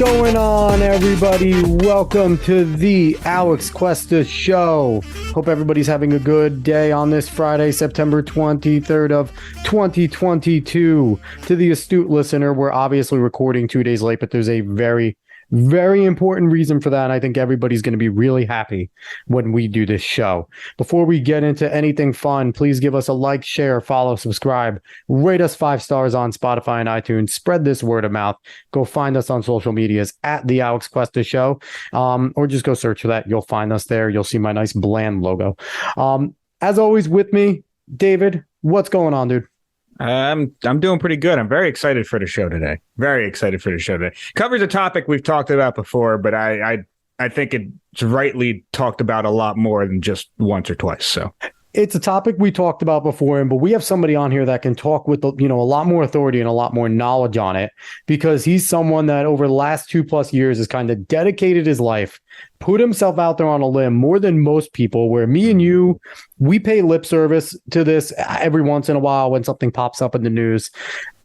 going on, everybody? Welcome to the Alex Cuesta Show. Hope everybody's having a good day on this Friday, September 23rd of 2022. To the astute listener, we're obviously recording 2 days late, but there's a very important reason for that. And I think everybody's going to be really happy when we do this show. Before we get into anything fun, please give us a like, share, follow, subscribe, rate us 5 stars on Spotify and iTunes, spread this word of mouth. Go find us on social medias at the Alex Cuesta Show, or just go search for that. You'll find us there. You'll see my nice bland logo. As always, with me, David. What's going on, dude? I'm doing pretty good. I'm very excited for the show today. Very excited for the show today. Covers a topic we've talked about before, but I think it's rightly talked about a lot more than just once or twice. So it's a topic we talked about before, but we have somebody on here that can talk with a lot more authority and a lot more knowledge on it, because he's someone that over the last 2+ years has kind of dedicated his life, put himself out there on a limb more than most people, where me and you, we pay lip service to this every once in a while when something pops up in the news.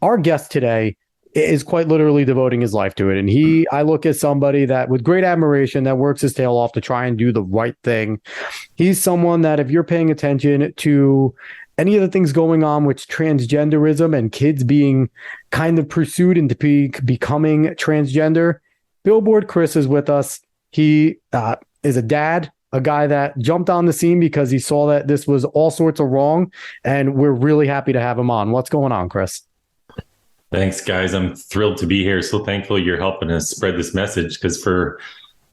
Our guest today is quite literally devoting his life to it. And I look at somebody that with great admiration that works his tail off to try and do the right thing. He's someone that if you're paying attention to any of the things going on with transgenderism and kids being kind of pursued into becoming transgender, Billboard Chris is with us. He is a dad, a guy that jumped on the scene because he saw that this was all sorts of wrong. And we're really happy to have him on. What's going on, Chris? Thanks, guys. I'm thrilled to be here. So thankful you're helping us spread this message, because for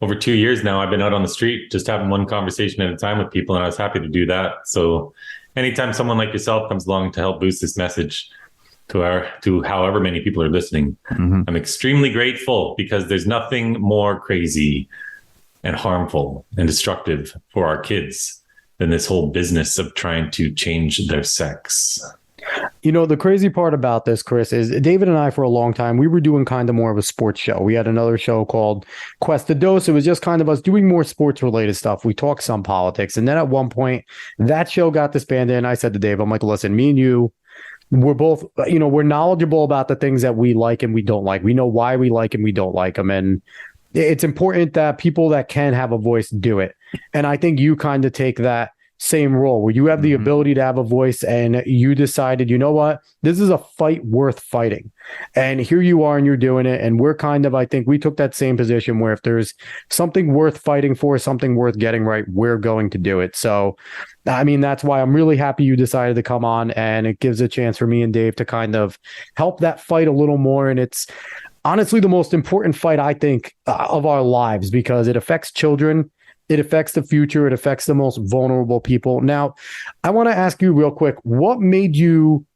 over 2 years now, I've been out on the street just having one conversation at a time with people, and I was happy to do that. So anytime someone like yourself comes along to help boost this message to however many people are listening, I'm extremely grateful, because there's nothing more crazy and harmful and destructive for our kids than this whole business of trying to change their sex. You know, the crazy part about this, Chris, is David and I, for a long time, we were doing kind of more of a sports show. We had another show called Cuesta Dos. It was just kind of us doing more sports related stuff. We talked some politics. And then at one point, that show got disbanded. And I said to Dave, I'm like, listen, me and you, we're both, we're knowledgeable about the things that we like and we don't like. We know why we like and we don't like them. And it's important that people that can have a voice do it. And I think you kind of take that same role where you have the ability to have a voice, and you decided, you know what, this is a fight worth fighting. And here you are and you're doing it. And we're kind of, I think we took that same position where if there's something worth fighting for, something worth getting right, we're going to do it. So, I mean, that's why I'm really happy you decided to come on, and it gives a chance for me and Dave to kind of help that fight a little more. And it's honestly the most important fight, I think, of our lives, because it affects children. It affects the future. It affects the most vulnerable people. Now, I want to ask you real quick, what made you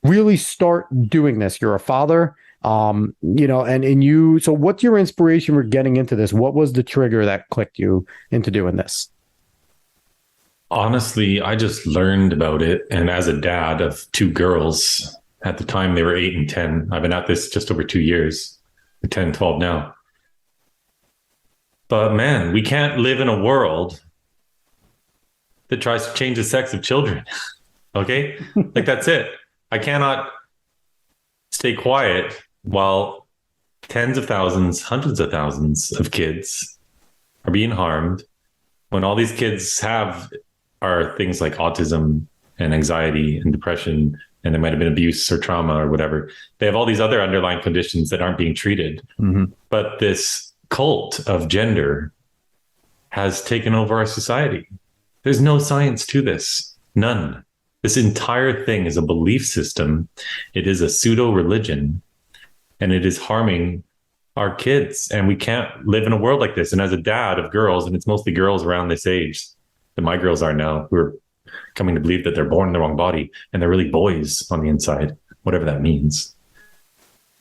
really start doing this? You're a father, so what's your inspiration for getting into this? What was the trigger that clicked you into doing this? Honestly, I just learned about it. And as a dad of 2 girls, at the time they were 8 and 10, I've been at this just over 2 years, 10, 12 now. But man, we can't live in a world that tries to change the sex of children. Okay? Like, that's it. I cannot stay quiet while tens of thousands, hundreds of thousands of kids are being harmed, when all these kids are things like autism and anxiety and depression, and there might have been abuse or trauma or whatever. They have all these other underlying conditions that aren't being treated. But this cult of gender has taken over our society. There's no science to this. None. This entire thing is a belief system. It is a pseudo religion, and it is harming our kids. And we can't live in a world like this. And as a dad of girls, and it's mostly girls around this age that my girls are now, who are coming to believe that they're born in the wrong body and they're really boys on the inside, whatever that means.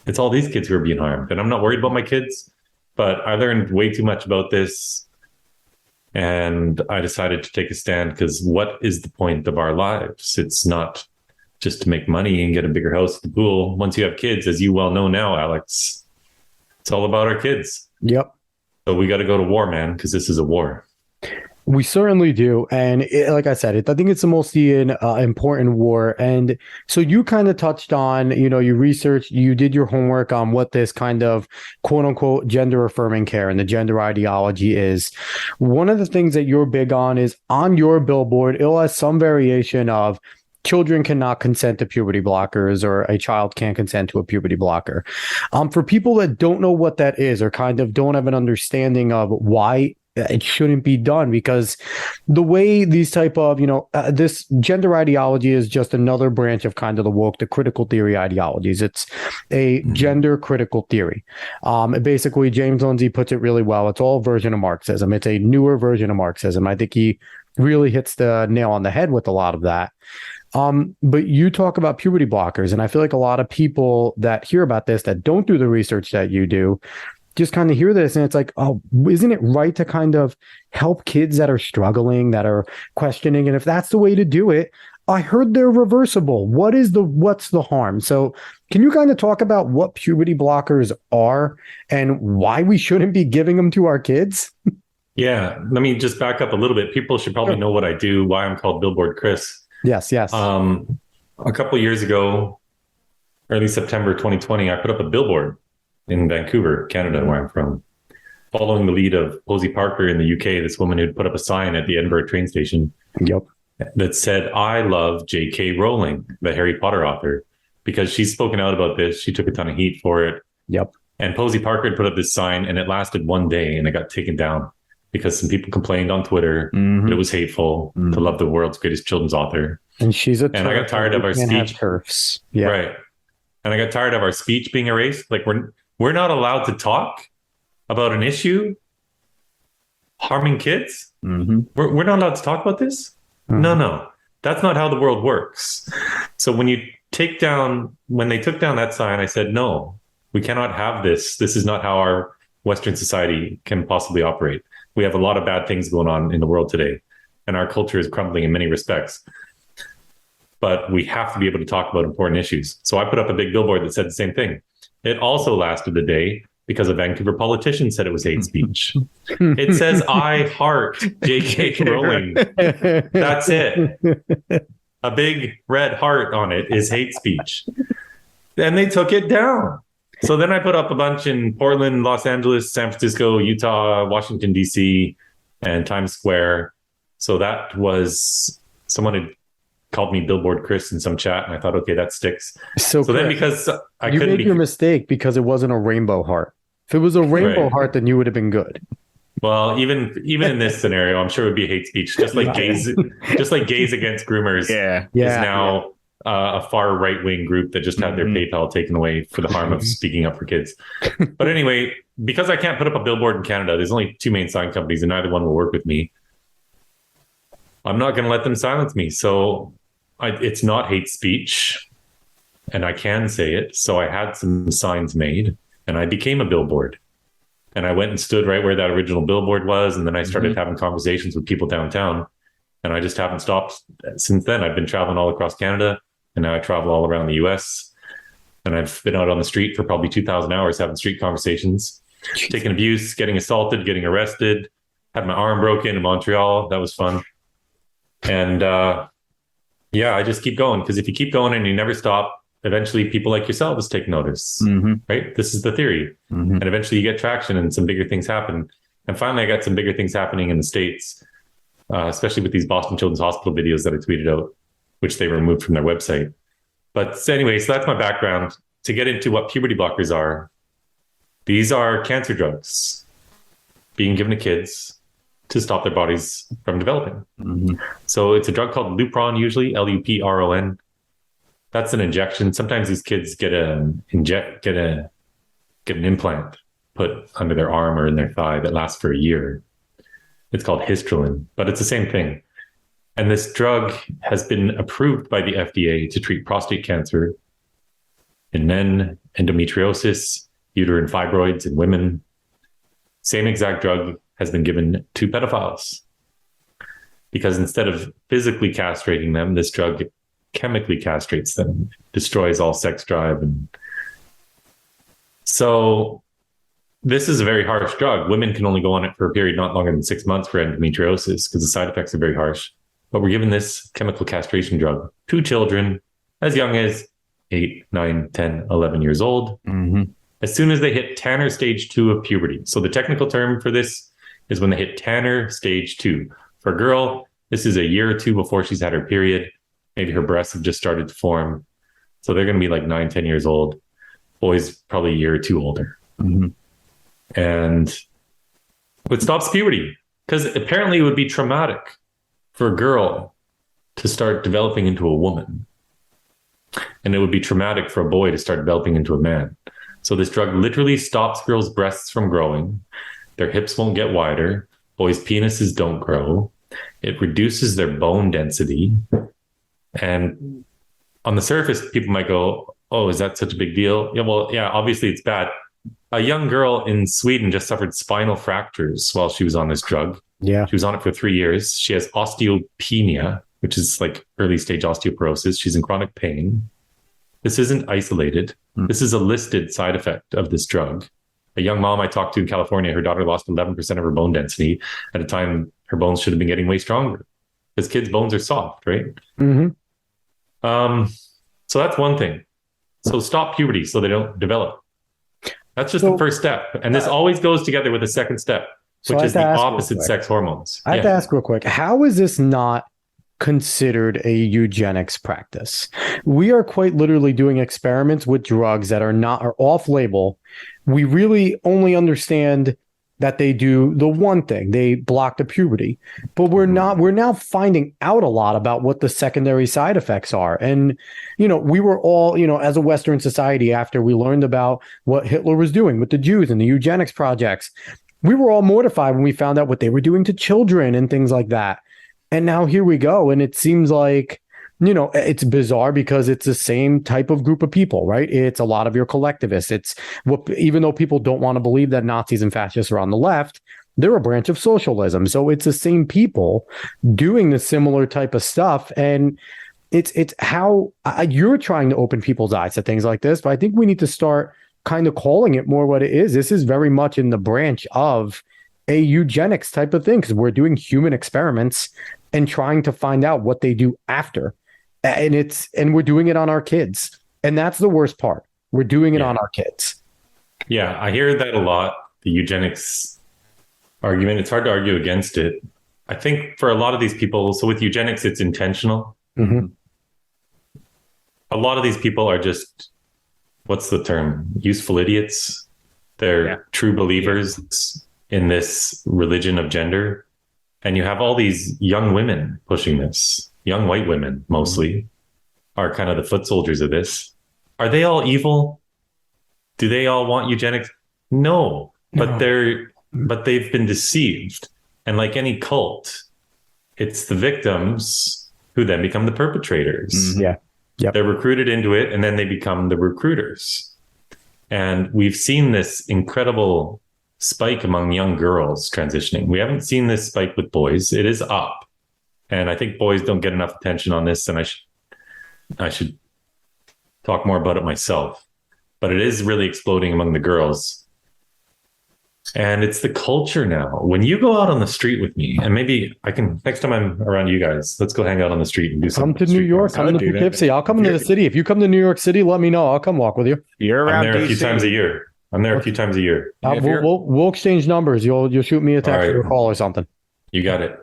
It's all these kids who are being harmed. And I'm not worried about my kids, but I learned way too much about this, and I decided to take a stand, because what is the point of our lives? It's not just to make money and get a bigger house at the pool. Once you have kids, as you well know now, Alex, it's all about our kids. Yep. So we got to go to war, man, because this is a war. We certainly do. And like I said, I think it's the most important war. And so you kind of touched on, you researched, you did your homework on what this kind of quote unquote gender affirming care and the gender ideology is. One of the things that you're big on is on your billboard, it'll have some variation of children cannot consent to puberty blockers, or a child can't consent to a puberty blocker. For people that don't know what that is, or kind of don't have an understanding of why it shouldn't be done, because the way these type of, this gender ideology is just another branch of kind of the critical theory ideologies. It's a gender critical theory. Basically, James Lindsay puts it really well. It's all a version of Marxism. It's a newer version of Marxism. I think he really hits the nail on the head with a lot of that. But you talk about puberty blockers, and I feel like a lot of people that hear about this, that don't do the research that you do, just kind of hear this and it's like, oh, isn't it right to kind of help kids that are struggling, that are questioning? And if that's the way to do it, I heard they're reversible. What's the harm? So can you kind of talk about what puberty blockers are and why we shouldn't be giving them to our kids? Yeah, let me just back up a little bit. People should probably know what I do, why I'm called Billboard Chris. Yes. A couple of years ago, early September 2020, I put up a billboard in Vancouver, Canada, where I'm from, following the lead of Posey Parker in the UK, this woman who'd put up a sign at the Edinburgh train station that said, "I love J.K. Rowling, the Harry Potter author," because she's spoken out about this. She took a ton of heat for it. And Posey Parker had put up this sign, and it lasted one day, and it got taken down because some people complained on Twitter that it was hateful to love the world's greatest children's author. And she's a and I got tired of our speech. Right. And I got tired of our speech being erased. Like we're not allowed to talk about an issue harming kids. We're not allowed to talk about this. No, that's not how the world works. So when they took down that sign, I said, no, we cannot have this. This is not how our Western society can possibly operate. We have a lot of bad things going on in the world today, and our culture is crumbling in many respects. But we have to be able to talk about important issues. So I put up a big billboard that said the same thing. It also lasted a day because a Vancouver politician said it was hate speech. It says, "I heart J.K. Rowling." That's it. A big red heart on it is hate speech. And they took it down. So then I put up a bunch in Portland, Los Angeles, San Francisco, Utah, Washington, D.C., and Times Square. So that was, someone had called me Billboard Chris in some chat, and I thought, okay, that sticks. So Chris, then because I couldn't, you made your mistake because it wasn't a rainbow heart. If it was a rainbow heart, then you would have been good. Well, even in this scenario, I'm sure it would be hate speech, just like gays against groomers. Is now a far right wing group that just had their PayPal taken away for the harm of speaking up for kids. But anyway, because I can't put up a billboard in Canada, there's only two main sign companies, and neither one will work with me. I'm not going to let them silence me. So it's not hate speech, and I can say it. So I had some signs made, and I became a billboard. And I went and stood right where that original billboard was. And then I started having conversations with people downtown. And I just haven't stopped since then. I've been traveling all across Canada, and now I travel all around the US. And I've been out on the street for probably 2,000 hours having street conversations, taking abuse, getting assaulted, getting arrested, had my arm broken in Montreal. That was fun. And I just keep going, because if you keep going and you never stop, eventually people like yourselves take notice, right? This is the theory. And eventually you get traction and some bigger things happen. And finally, I got some bigger things happening in the States, especially with these Boston Children's Hospital videos that I tweeted out, which they removed from their website. But anyway, so that's my background. To get into what puberty blockers are, these are cancer drugs being given to kids to stop their bodies from developing. So it's a drug called Lupron, usually Lupron. That's an injection. Sometimes these kids get an implant put under their arm or in their thigh that lasts for a year. It's called Histrulin, but it's the same thing. And this drug has been approved by the FDA to treat prostate cancer in men, endometriosis, uterine fibroids in women. Same exact drug has been given to pedophiles, because instead of physically castrating them, this drug chemically castrates them, destroys all sex drive. And so this is a very harsh drug. Women can only go on it for a period not longer than 6 months for endometriosis because the side effects are very harsh. But we're giving this chemical castration drug to children as young as 8, 9, 10, 11 years old. Mm-hmm. As soon as they hit Tanner stage 2 of puberty. So the technical term for this is when they hit Tanner stage 2. For a girl, this is a year or two before she's had her period. Maybe her breasts have just started to form. So they're going to be like 9, 10 years old. Boys probably a year or two older. Mm-hmm. And it stops puberty because apparently it would be traumatic for a girl to start developing into a woman. And it would be traumatic for a boy to start developing into a man. So this drug literally stops girls' breasts from growing. Their hips won't get wider. Boys' penises don't grow. It reduces their bone density. And on the surface, people might go, oh, is that such a big deal? Yeah, well, yeah, obviously it's bad. A young girl in Sweden just suffered spinal fractures while she was on this drug. Yeah. She was on it for 3 years. She has osteopenia, which is like early stage osteoporosis. She's in chronic pain. This isn't isolated. This is a listed side effect of this drug. A young mom I talked to in California, her daughter lost 11% of her bone density at a time her bones should have been getting way stronger because kids' bones are soft, right? Mm-hmm. So that's one thing. So stop puberty so they don't develop. That's just the first step. And this always goes together with the second step, which is the opposite sex hormones. I have to ask real quick, how is this not considered a eugenics practice? We are quite literally doing experiments with drugs that are off label. We really only understand that they do the one thing, they block the puberty, but we're now finding out a lot about what the secondary side effects are. And, we were all, as a Western society, after we learned about what Hitler was doing with the Jews and the eugenics projects, we were all mortified when we found out what they were doing to children and things like that. And now here we go. And it seems like, it's bizarre because it's the same type of group of people, right? It's a lot of your collectivists. It's what, even though people don't want to believe that Nazis and fascists are on the left, they're a branch of socialism. So it's the same people doing the similar type of stuff. And it's how you're trying to open people's eyes to things like this. But I think we need to start kind of calling it more what it is. This is very much in the branch of a eugenics type of thing because we're doing human experiments and trying to find out what they do after. And we're doing it on our kids. And that's the worst part. We're doing it on our kids. Yeah, I hear that a lot, the eugenics argument. It's hard to argue against it. I think for a lot of these people, so with eugenics, it's intentional. Mm-hmm. A lot of these people are just, what's the term? Useful idiots. They're true believers in this religion of gender. And you have all these young women pushing this. Young white women mostly are kind of the foot soldiers of this. Are they all evil? Do they all want eugenics? No. But they've been deceived. And like any cult, it's the victims who then become the perpetrators. Mm-hmm. Yeah. Yep. They're recruited into it and then they become the recruiters. And we've seen this incredible spike among young girls transitioning. We haven't seen this spike with boys. It is up. And I think boys don't get enough attention on this, and I should talk more about it myself. But it is really exploding among the girls. And it's the culture now. When you go out on the street with me, and maybe I can, next time I'm around you guys, let's go hang out on the street and do something. Come to New York, come to Poughkeepsie. I'll come into the city. If you come to New York City, let me know. I'll come walk with you. You're around I'm there a few DC. times a year. We'll exchange numbers. You'll shoot me a text or a call or something. You got it.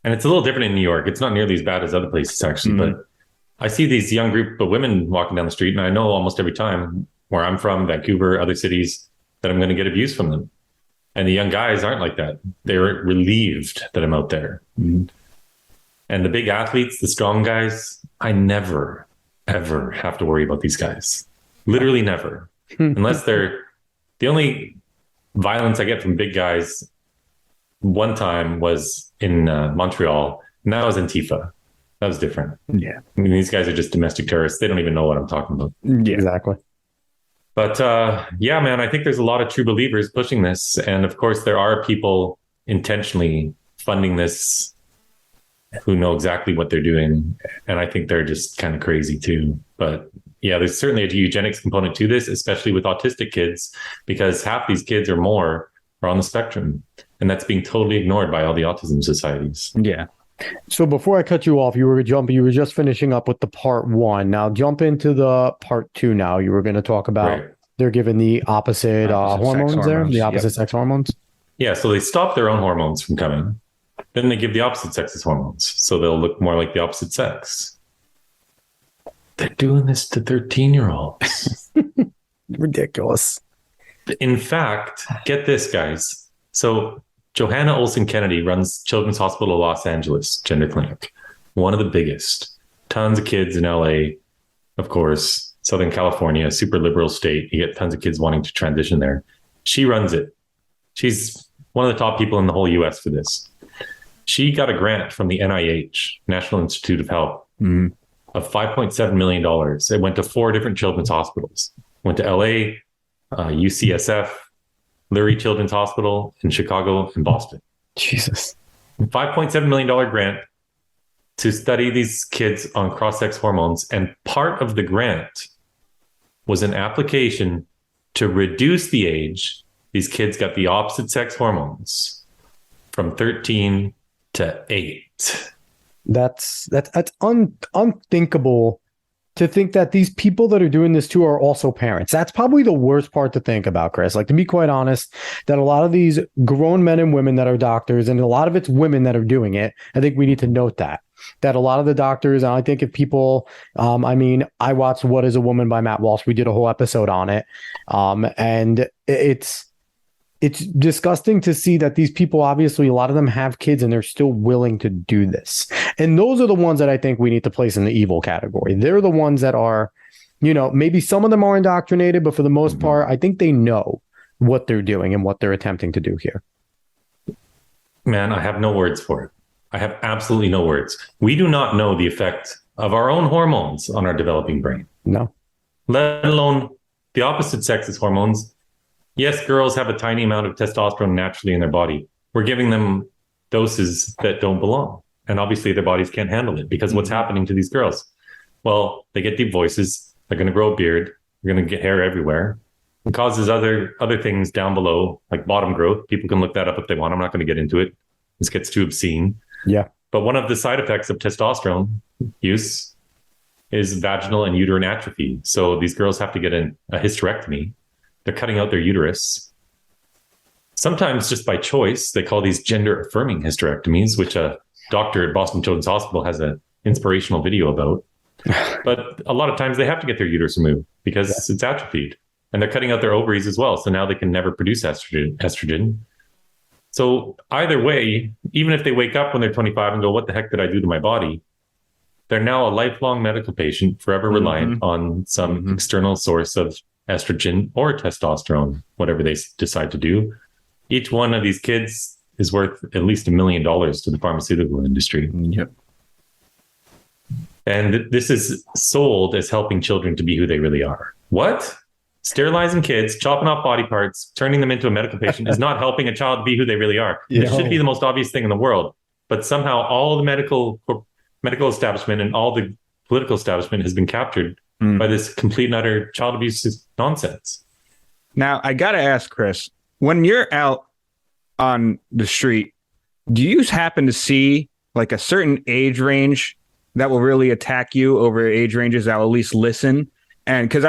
And it's a little different in New York. It's not nearly as bad as other places, actually. Mm-hmm. But I see these young group of women walking down the street, and I know almost every time where I'm from, Vancouver, other cities, that I'm going to get abuse from them. And the young guys aren't like that. They're relieved that I'm out there. Mm-hmm. And the big athletes, the strong guys, I never, ever have to worry about these guys. Literally never. Unless they're... The only violence I get from big guys one time was in Montreal, and that was Antifa. That was different. Yeah. I mean, these guys are just domestic terrorists. They don't even know what I'm talking about. Yeah. Exactly. But yeah, man, I think there's a lot of true believers pushing this. And of course, there are people intentionally funding this who know exactly what they're doing. And I think they're just kind of crazy too. But yeah, there's certainly a eugenics component to this, especially with autistic kids, because half these kids or more are on the spectrum. And that's being totally ignored by all the autism societies. Yeah. So before I cut you off, you were just finishing up with the part 1. Now jump into the part 2 now. You were going to talk about they're given the opposite hormones there, the opposite sex hormones. Yeah, so they stop their own hormones from coming. Then they give the opposite sex's hormones. So they'll look more like the opposite sex. They're doing this to 13-year-olds. Ridiculous. In fact, get this, guys. So Johanna Olsen Kennedy runs Children's Hospital of Los Angeles Gender Clinic, one of the biggest. Tons of kids in LA, of course, Southern California, super liberal state. You get tons of kids wanting to transition there. She runs it. She's one of the top people in the whole US for this. She got a grant from the NIH, National Institute of Health, of $5.7 million. It went to 4 different children's hospitals. Went to LA, UCSF, Lurie Children's Hospital in Chicago and Boston. Jesus. $5.7 million grant to study these kids on cross-sex hormones. And part of the grant was an application to reduce the age these kids got the opposite sex hormones from 13 to 8. That's unthinkable to think that these people that are doing this too are also parents. That's probably the worst part to think about, Chris. Like, to be quite honest, that a lot of these grown men and women that are doctors, and a lot of it's women that are doing it, I think we need to note that a lot of the doctors, and I think if people, I watched What is a Woman by Matt Walsh. We did a whole episode on it. And it's disgusting to see that these people, obviously, a lot of them have kids and they're still willing to do this. And those are the ones that I think we need to place in the evil category. They're the ones that are, maybe some of them are indoctrinated, but for the most part, I think they know what they're doing and what they're attempting to do here. Man, I have no words for it. I have absolutely no words. We do not know the effect of our own hormones on our developing brain. No. Let alone the opposite sex's hormones. Yes, girls have a tiny amount of testosterone naturally in their body. We're giving them doses that don't belong. And obviously their bodies can't handle it, because what's happening to these girls? Well, they get deep voices. They're going to grow a beard. They're going to get hair everywhere. It causes other things down below, like bottom growth. People can look that up if they want. I'm not going to get into it. This gets too obscene. Yeah. But one of the side effects of testosterone use is vaginal and uterine atrophy. So these girls have to get a hysterectomy. They're cutting out their uterus. Sometimes just by choice. They call these gender affirming hysterectomies, which a doctor at Boston Children's Hospital has an inspirational video about. But a lot of times they have to get their uterus removed because it's atrophied. And they're cutting out their ovaries as well. So now they can never produce estrogen. So either way, even if they wake up when they're 25 and go, what the heck did I do to my body? They're now a lifelong medical patient, forever reliant on some external source of estrogen or testosterone, whatever they decide to do. Each one of these kids is worth at least $1 million to the pharmaceutical industry. Yep. And this is sold as helping children to be who they really are. What? Sterilizing kids, chopping off body parts, turning them into a medical patient is not helping a child be who they really are. It should be the most obvious thing in the world. But somehow all the medical establishment and all the political establishment has been captured by this complete and utter child abuse nonsense. Now, I got to ask, Chris, when you're out on the street, do you happen to see like a certain age range that will really attack you over age ranges that will at least listen? And because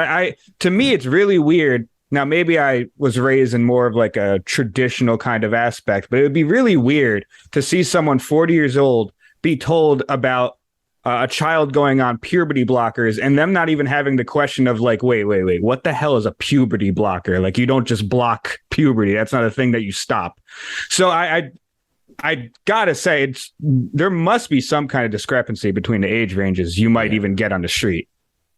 to me, it's really weird. Now, maybe I was raised in more of like a traditional kind of aspect, but it would be really weird to see someone 40 years old be told about a child going on puberty blockers and them not even having the question of like, wait, what the hell is a puberty blocker? Like, you don't just block puberty. That's not a thing that you stop. So I gotta say, there must be some kind of discrepancy between the age ranges you might even get on the street.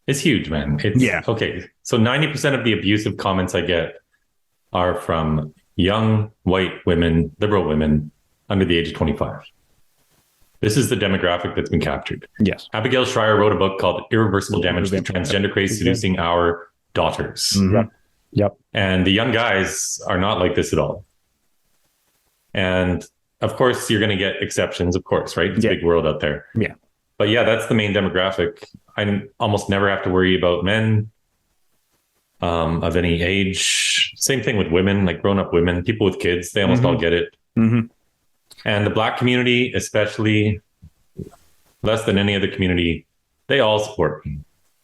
It's huge, man. Okay. So 90% of the abusive comments I get are from young white women, liberal women under the age of 25. This is the demographic that's been captured. Yes. Abigail Schreier wrote a book called Irreversible Damage: The Transgender Craze Seducing Our Daughters. Yep. And the young guys are not like this at all. And of course, you're going to get exceptions, of course, right? It's a big world out there. Yeah. But yeah, that's the main demographic. I almost never have to worry about men of any age. Same thing with women, like grown-up women, people with kids, they almost all get it. And the Black community, especially, less than any other community, they all support me.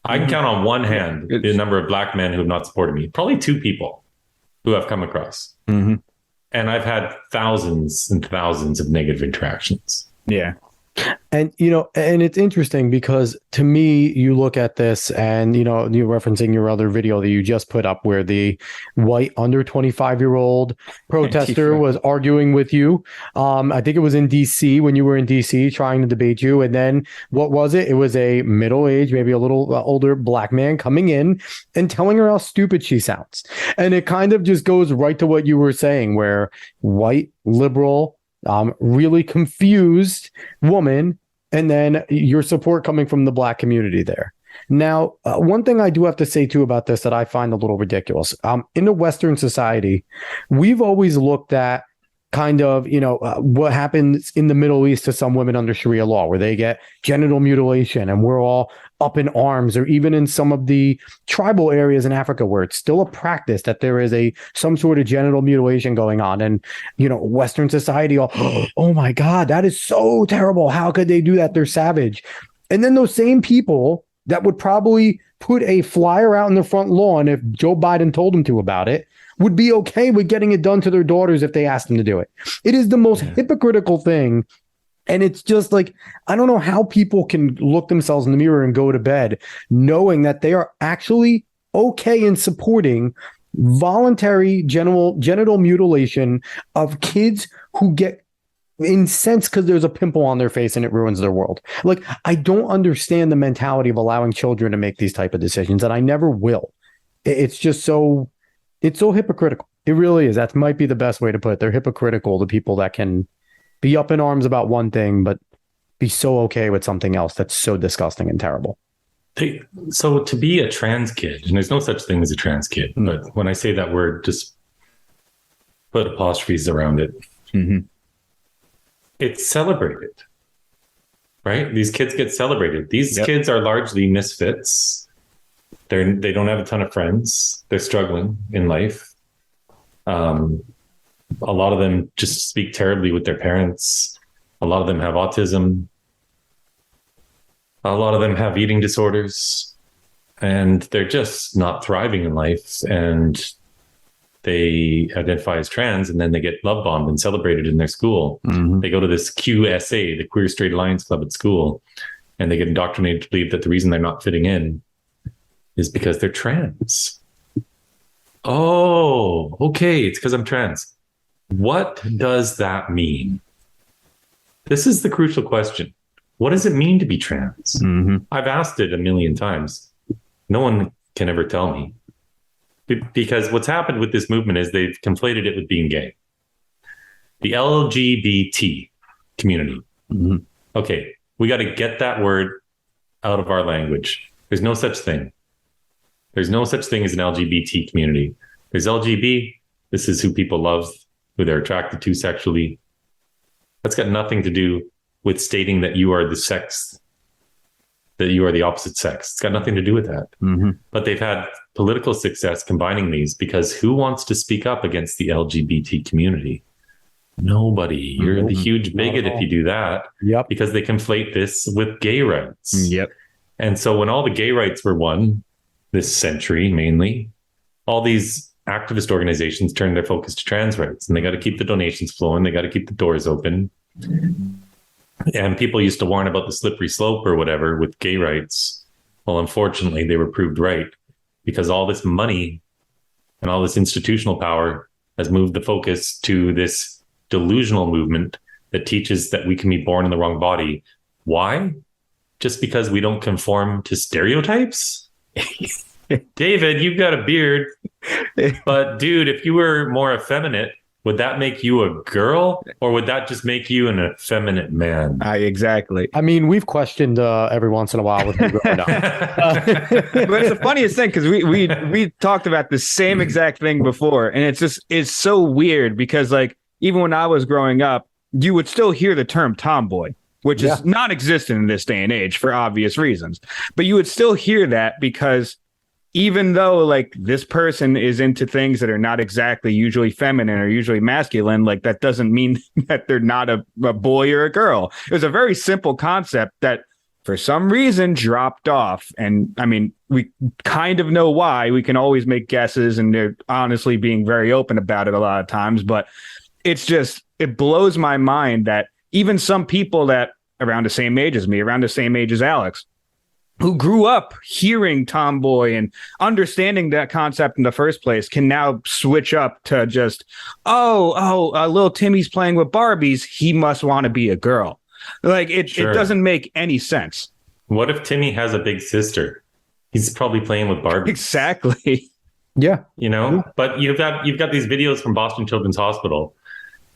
I can count on one hand the number of Black men who have not supported me. Probably 2 people who I've come across. And I've had thousands and thousands of negative interactions. Yeah. And, and it's interesting because to me, you look at this and, you're referencing your other video that you just put up where the white under 25-year-old protester was arguing with you. I think it was in DC when you were in DC trying to debate you. And then what was it? It was a middle-aged, maybe a little older Black man coming in and telling her how stupid she sounds. And it kind of just goes right to what you were saying, where white, liberal, really confused woman, and then your support coming from the Black community there. Now, one thing I do have to say too about this that I find a little ridiculous. In the Western society, we've always looked at kind of, what happens in the Middle East to some women under Sharia law, where they get genital mutilation, and we're all up in arms, or even in some of the tribal areas in Africa where it's still a practice that there is some sort of genital mutilation going on. And, Western society, oh my God, that is so terrible. How could they do that? They're savage. And then those same people that would probably put a flyer out in the front lawn if Joe Biden told them to about it would be okay with getting it done to their daughters if they asked them to do it. It is the most hypocritical thing. And it's just like, I don't know how people can look themselves in the mirror and go to bed knowing that they are actually okay in supporting voluntary genital mutilation of kids who get incensed because there's a pimple on their face and it ruins their world. Like, I don't understand the mentality of allowing children to make these type of decisions, and I never will. It's just it's so hypocritical. It really is. That might be the best way to put it. They're hypocritical, the people that can be up in arms about one thing, but be so okay with something else that's so disgusting and terrible. So to be a trans kid, and there's no such thing as a trans kid, but when I say that word, just put apostrophes around it. It's celebrated, right? These kids get celebrated. These kids are largely misfits. They don't have a ton of friends. They're struggling in life. A lot of them just speak terribly with their parents. A lot of them have autism. A lot of them have eating disorders, and they're just not thriving in life. And they identify as trans, and then they get love bombed and celebrated in their school. They go to this QSA, the Queer Straight Alliance Club at school, and they get indoctrinated to believe that the reason they're not fitting in is because they're trans. Oh, okay. It's because I'm trans. What does that mean? This is the crucial question. What does it mean to be trans? I've asked it a million times. No one can ever tell me. Because what's happened with this movement is they've conflated it with being gay. The LGBT community. Okay, we got to get that word out of our language. There's no such thing. There's no such thing as an LGBT community. There's LGB. This is who people love, who they're attracted to sexually. That's got nothing to do with stating that you are the sex, that you are the opposite sex. It's got nothing to do with that. But they've had political success combining these, because who wants to speak up against the LGBT community? Nobody. You're the huge bigot if you do that. Because they conflate this with gay rights. And so when all the gay rights were won this century, mainly, all these activist organizations turned their focus to trans rights, and they got to keep the donations flowing. They got to keep the doors open. And people used to warn about the slippery slope or whatever with gay rights. Well, unfortunately, they were proved right, because all this money and all this institutional power has moved the focus to this delusional movement that teaches that we can be born in the wrong body. Why? Just because we don't conform to stereotypes? David, you've got a beard. But dude, if you were more effeminate, would that make you a girl, or would that just make you an effeminate man? Exactly. I mean, we've questioned every once in a while with you growing up. But it's the funniest thing, because we talked about the same exact thing before, and it's so weird, because like even when I was growing up, you would still hear the term tomboy. which is non-existent in this day and age for obvious reasons. But you would still hear that because even though like this person is into things that are not exactly usually feminine or usually masculine, like that doesn't mean that they're not a boy or a girl. It was a very simple concept that for some reason dropped off. And I mean, we kind of know why. We can always make guesses, and they're honestly being very open about it a lot of times. But it's just, it blows my mind that even some people that around the same age as me, around the same age as Alex, who grew up hearing tomboy and understanding that concept in the first place, can now switch up to just, little Timmy's playing with Barbies, he must want to be a girl. Like it doesn't make any sense. What if Timmy has a big sister? He's probably playing with Barbies. Exactly. Yeah. You know, but you've got these videos from Boston Children's Hospital.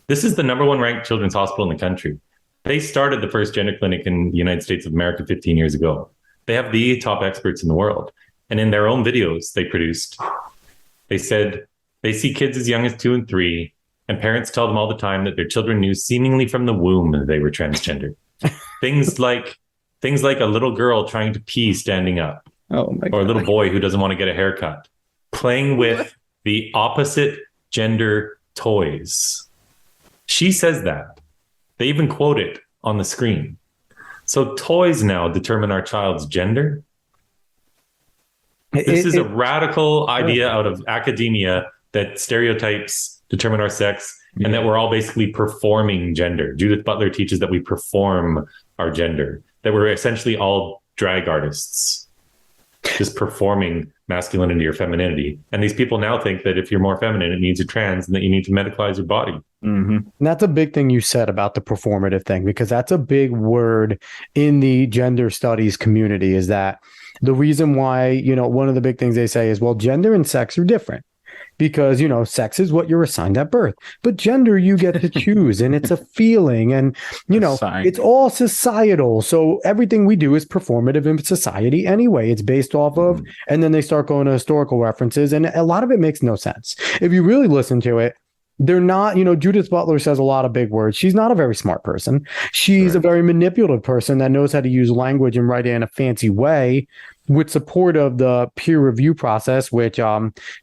This is the number one ranked children's hospital in the country. They started the first gender clinic in the United States of America 15 years ago. They have the top experts in the world. And in their own videos they produced, they said they see kids as young as 2 and 3, and parents tell them all the time that their children knew seemingly from the womb that they were transgender. things like a little girl trying to pee standing up. Oh my God. Or a little boy who doesn't want to get a haircut. Playing with the opposite gender toys. She says that. They even quote it on the screen. So toys now determine our child's gender. This is a radical idea out of academia that stereotypes determine our sex, and that we're all basically performing gender. Judith Butler teaches that we perform our gender, that we're essentially all drag artists, just performing masculinity or femininity. And these people now think that if you're more feminine, it means you're trans and that you need to medicalize your body. Mm-hmm. And that's a big thing you said about the performative thing, because that's a big word in the gender studies community, is that the reason why, one of the big things they say is, well, gender and sex are different. Because, sex is what you're assigned at birth, but gender you get to choose, and it's a feeling, and, it's all societal. So everything we do is performative in society anyway. It's based off of, and then they start going to historical references, and a lot of it makes no sense. If you really listen to it, they're not, Judith Butler says a lot of big words. She's not a very smart person. She's a very manipulative person that knows how to use language and write it in a fancy way, with support of the peer review process, which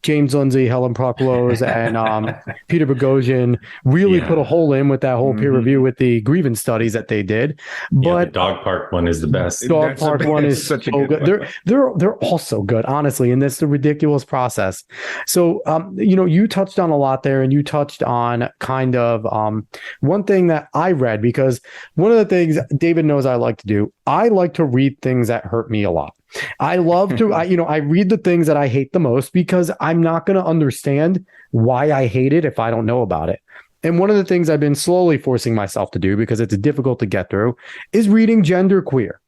James Lindsay, Helen Proclose, and Peter Boghossian really put a hole in with that whole peer review with the grievance studies that they did. But the dog park one is the best. Dog park one is such so good. They're all so good, honestly, and it's a ridiculous process. So you touched on a lot there, and you touched on kind of one thing that I read, because one of the things David knows I like to do, I like to read things that hurt me a lot. I love to, I read the things that I hate the most, because I'm not going to understand why I hate it if I don't know about it. And one of the things I've been slowly forcing myself to do, because it's difficult to get through, is reading Gender Queer.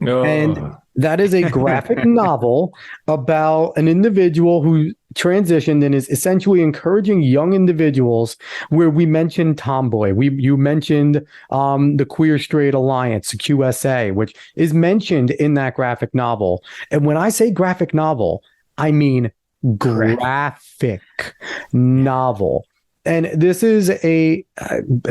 And that is a graphic novel about an individual who transitioned and is essentially encouraging young individuals, where we mentioned tomboy. You mentioned the Queer Straight Alliance, QSA, which is mentioned in that graphic novel. And when I say graphic novel, I mean graphic novel. And this is a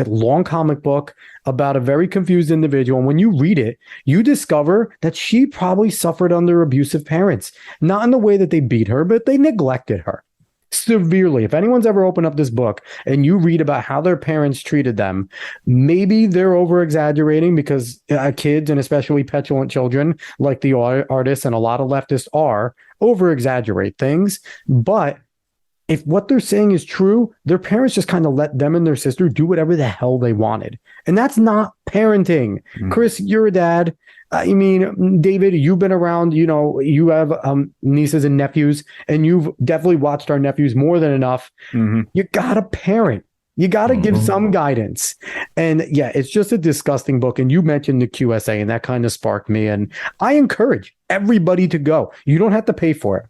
long comic book about a very confused individual. And when you read it, you discover that she probably suffered under abusive parents, not in the way that they beat her, but they neglected her severely. If anyone's ever opened up this book and you read about how their parents treated them, maybe they're over exaggerating, because kids, and especially petulant children like the artists and a lot of leftists are, over exaggerate things. But if what they're saying is true, their parents just kind of let them and their sister do whatever the hell they wanted. And that's not parenting. Chris, you're a dad. I mean, David, you've been around, you have nieces and nephews, and you've definitely watched our nephews more than enough. You got to parent. You got to give some guidance. And yeah, it's just a disgusting book. And you mentioned the QSA, and that kind of sparked me. And I encourage everybody to go. You don't have to pay for it.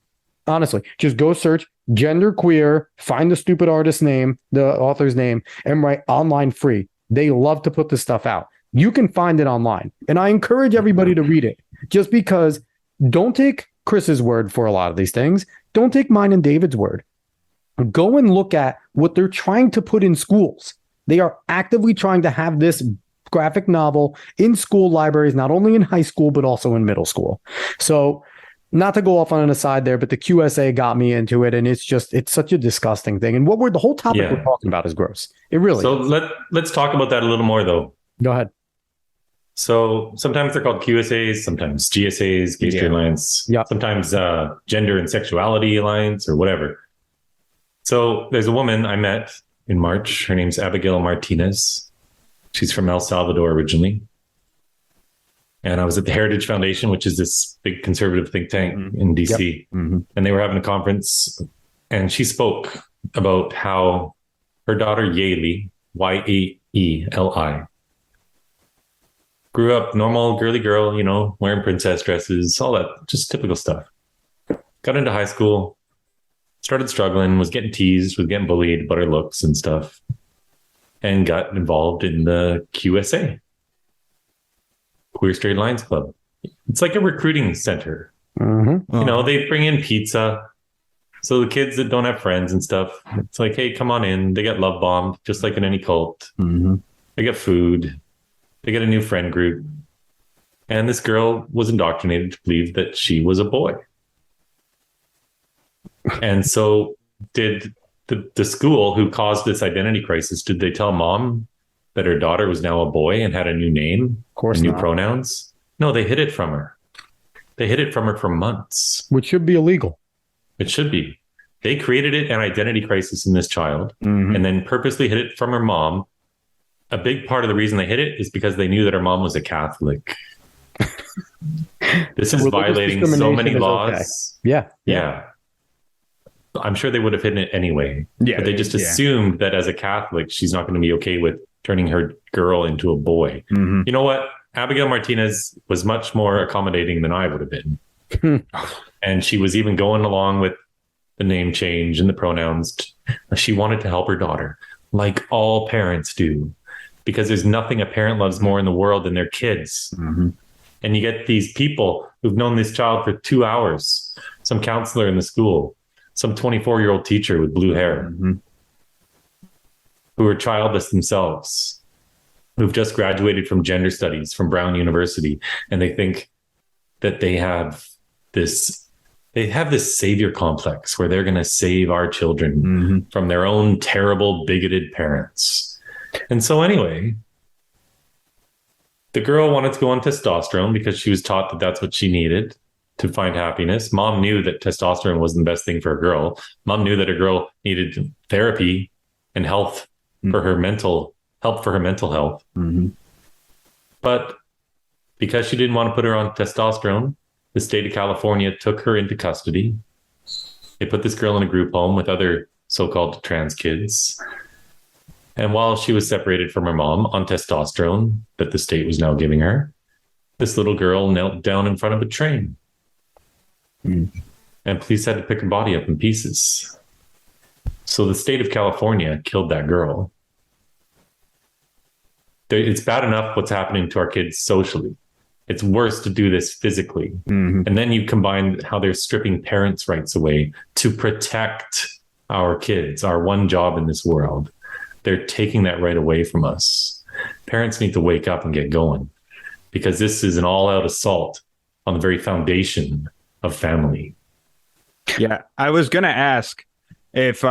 Honestly, just go search Gender Queer, find the stupid artist's name, the author's name, and write online free. They love to put this stuff out. You can find it online. And I encourage everybody to read it, just because don't take Chris's word for a lot of these things. Don't take mine and David's word. Go and look at what they're trying to put in schools. They are actively trying to have this graphic novel in school libraries, not only in high school, but also in middle school. So not to go off on an aside there, but the QSA got me into it, and it's such a disgusting thing. And the whole topic we're talking about is gross. It really is. Let's talk about that a little more, though. Go ahead. So sometimes they're called QSAs, sometimes GSAs, Gay Straight Alliance, sometimes Gender and Sexuality Alliance or whatever. So there's a woman I met in March. Her name's Abigail Martinez. She's from El Salvador originally. And I was at the Heritage Foundation, which is this big conservative think tank in DC. And they were having a conference, and she spoke about how her daughter Yaeli, Yaeli, grew up normal girly girl, wearing princess dresses, all that, just typical stuff. Got into high school, started struggling, was getting teased, was getting bullied about her looks and stuff, and got involved in the QSA, Queer Straight Alliance Club. It's like a recruiting center. They bring in pizza. So the kids that don't have friends and stuff, it's like, hey, come on in. They get love bombed, just like in any cult. They get food. They get a new friend group. And this girl was indoctrinated to believe that she was a boy. And so did the school who caused this identity crisis, did they tell mom that her daughter was now a boy and had a new name, of course, and new pronouns? No, they hid it from her. They hid it from her for months. Which should be illegal. It should be. They created an identity crisis in this child and then purposely hid it from her mom. A big part of the reason they hid it is because they knew that her mom was a Catholic. This is violating so many laws. Okay. Yeah. I'm sure they would have hidden it anyway. Yeah, but they just assumed that as a Catholic, she's not going to be okay with turning her girl into a boy. You know what? Abigail Martinez was much more accommodating than I would have been. And she was even going along with the name change and the pronouns. She wanted to help her daughter, like all parents do, because there's nothing a parent loves more in the world than their kids. And you get these people who've known this child for 2 hours, some counselor in the school, some 24-year-old teacher with blue hair, who are childless themselves, who've just graduated from gender studies from Brown University, and they think that they have this savior complex where they're going to save our children from their own terrible, bigoted parents. And so anyway, the girl wanted to go on testosterone because she was taught that that's what she needed to find happiness. Mom knew that testosterone wasn't the best thing for a girl. Mom knew that a girl needed therapy and health for her mental health. But because she didn't want to put her on testosterone, the state of California took her into custody. They put this girl in a group home with other so-called trans kids. And while she was separated from her mom on testosterone that the state was now giving her, this little girl knelt down in front of a train. And police had to pick her body up in pieces. So the state of California killed that girl. It's bad enough what's happening to our kids socially. It's worse to do this physically. And then you combine how they're stripping parents' rights away to protect our kids, our one job in this world. They're taking that right away from us. Parents need to wake up and get going, because this is an all-out assault on the very foundation of family. Yeah, I was going to ask if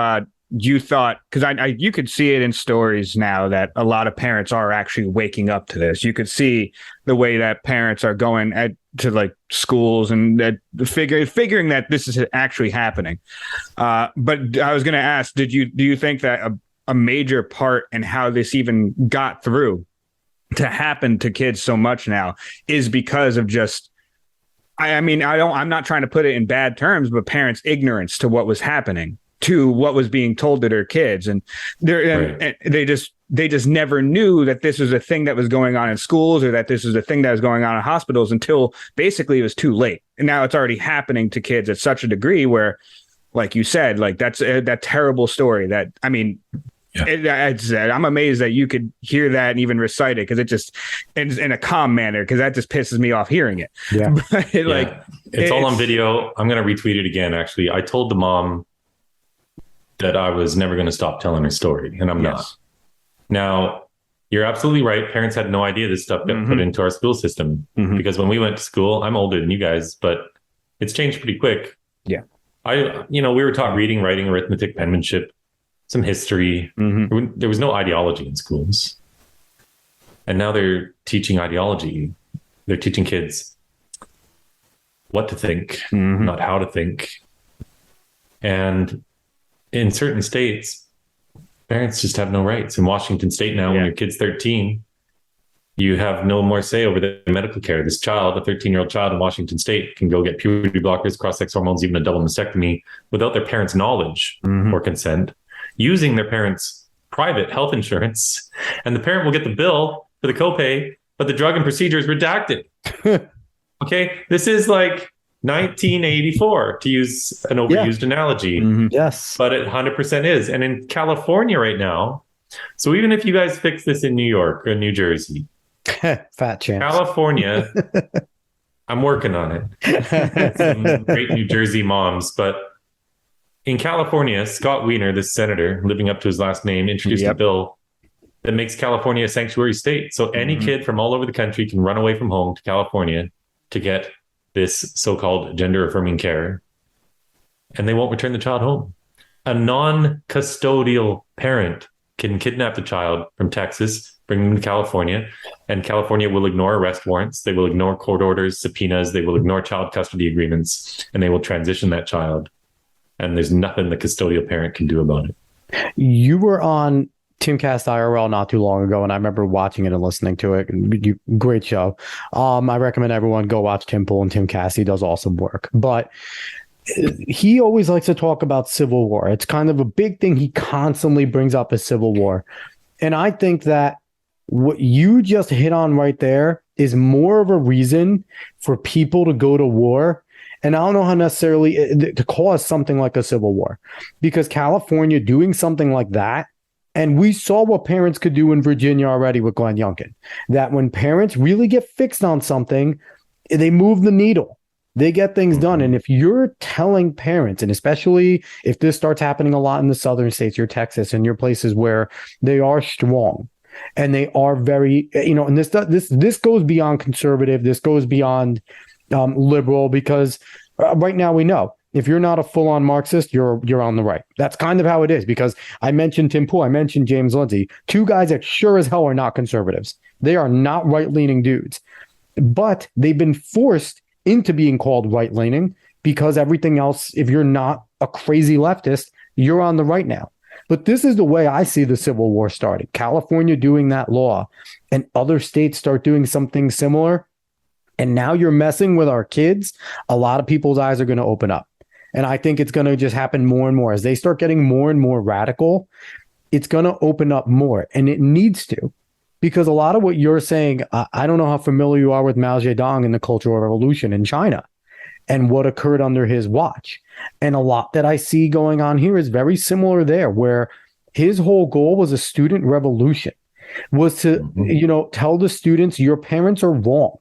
you thought, because you could see it in stories now that a lot of parents are actually waking up to this. You could see the way that parents are going to like schools and figuring that this is actually happening. But I was going to ask, do you think that a major part in how this even got through to happen to kids so much now is because of just, I'm not trying to put it in bad terms, but parents' ignorance to what was happening, to what was being told to their kids. And they just never knew that this was a thing that was going on in schools, or that this was a thing that was going on in hospitals, until basically it was too late. And now it's already happening to kids at such a degree where, like you said, like that's that terrible story that, I'm amazed that you could hear that and even recite it, because it just in a calm manner, because that just pisses me off hearing it. Yeah. It's all on video. I'm going to retweet it again. Actually, I told the mom that I was never going to stop telling her story, and I'm not. Now, you're absolutely right. Parents had no idea this stuff got put into our school system because when we went to school, I'm older than you guys, but it's changed pretty quick. Yeah. We were taught reading, writing, arithmetic, penmanship, some history. There was no ideology in schools. And now they're teaching ideology. They're teaching kids what to think, not how to think. And in certain states, parents just have no rights. In Washington State now, when your kid's 13, you have no more say over the medical care. This child, a 13-year-old child in Washington State, can go get puberty blockers, cross-sex hormones, even a double mastectomy without their parents' knowledge or consent, using their parents' private health insurance. And the parent will get the bill for the copay, but the drug and procedure is redacted. Okay, this is like 1984, to use an overused analogy. Yes. But it 100% is. And in California right now, so even if you guys fix this in New York or New Jersey, fat chance. California, I'm working on it. Some great New Jersey moms. But in California, Scott Wiener, this senator, living up to his last name, introduced a bill that makes California a sanctuary state. So any kid from all over the country can run away from home to California to get this so-called gender affirming care, and they won't return the child home. A non-custodial parent can kidnap the child from Texas, bring them to California, and California will ignore arrest warrants. They will ignore court orders, subpoenas. They will ignore child custody agreements, and they will transition that child. And there's nothing the custodial parent can do about it. You were on Timcast IRL not too long ago, and I remember watching it and listening to it. Great show. I recommend everyone go watch Tim Pool and Timcast. He does awesome work. But he always likes to talk about civil war. It's kind of a big thing he constantly brings up is civil war. And I think that what you just hit on right there is more of a reason for people to go to war. And I don't know how necessarily to cause something like a civil war, because California doing something like that, and we saw what parents could do in Virginia already with Glenn Youngkin, that when parents really get fixed on something, they move the needle. They get things done. And if you're telling parents, and especially if this starts happening a lot in the southern states, your Texas and your places where they are strong and they are very, and this goes beyond conservative. This goes beyond liberal, because right now we know if you're not a full-on Marxist, you're on the right. That's kind of how it is, because I mentioned Tim Pool, I mentioned James Lindsay, two guys that sure as hell are not conservatives. They are not right-leaning dudes, but they've been forced into being called right-leaning because everything else, if you're not a crazy leftist, you're on the right now. But this is the way I see the Civil War started. California doing that law and other states start doing something similar. And now you're messing with our kids. A lot of people's eyes are going to open up. And I think it's going to just happen more and more. As they start getting more and more radical, it's going to open up more. And it needs to. Because a lot of what you're saying, I don't know how familiar you are with Mao Zedong and the Cultural Revolution in China and what occurred under his watch. And a lot that I see going on here is very similar there, where his whole goal was a student revolution, was to, tell the students your parents are wrong.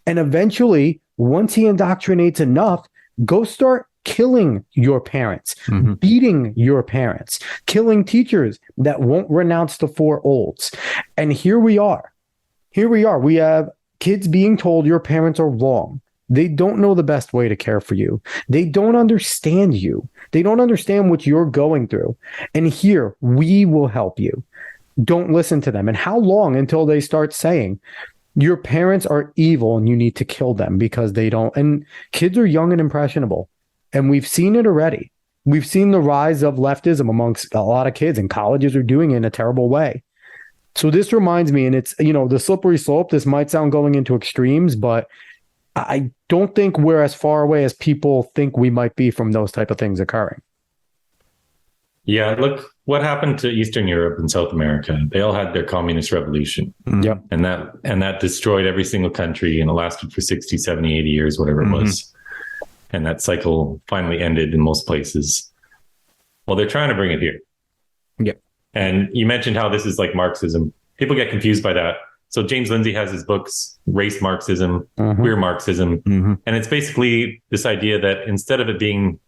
And eventually, once he indoctrinates enough, go start killing your parents, beating your parents, killing teachers that won't renounce the four olds. And here we are. We have kids being told your parents are wrong. They don't know the best way to care for you. They don't understand you. They don't understand what you're going through. And here, we will help you. Don't listen to them. And how long until they start saying, your parents are evil and you need to kill them because they don't? And kids are young and impressionable. And we've seen it already. We've seen the rise of leftism amongst a lot of kids, and colleges are doing it in a terrible way. So this reminds me, and it's, the slippery slope, this might sound going into extremes, but I don't think we're as far away as people think we might be from those type of things occurring. Yeah, look what happened to Eastern Europe and South America. They all had their communist revolution. Yep. And that destroyed every single country, and it lasted for 60, 70, 80 years, whatever it was. And that cycle finally ended in most places. Well, they're trying to bring it here. Yep. And you mentioned how this is like Marxism. People get confused by that. So James Lindsay has his books, Race Marxism, Queer Marxism. And it's basically this idea that instead of it being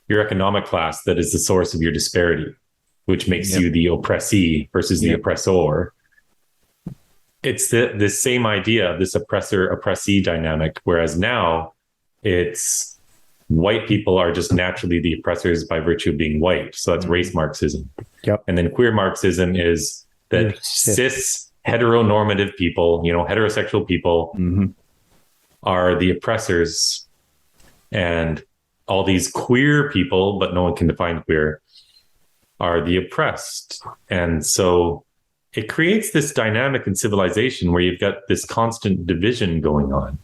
your economic class that is the source of your disparity, which makes you the oppressee versus the oppressor, it's this same idea, this oppressor-oppressee dynamic, whereas now it's white people are just naturally the oppressors by virtue of being white. So that's race Marxism. Yep. And then queer Marxism is that cis heteronormative people, heterosexual people are the oppressors, and all these queer people, but no one can define queer, are the oppressed. And so it creates this dynamic in civilization where you've got this constant division going on.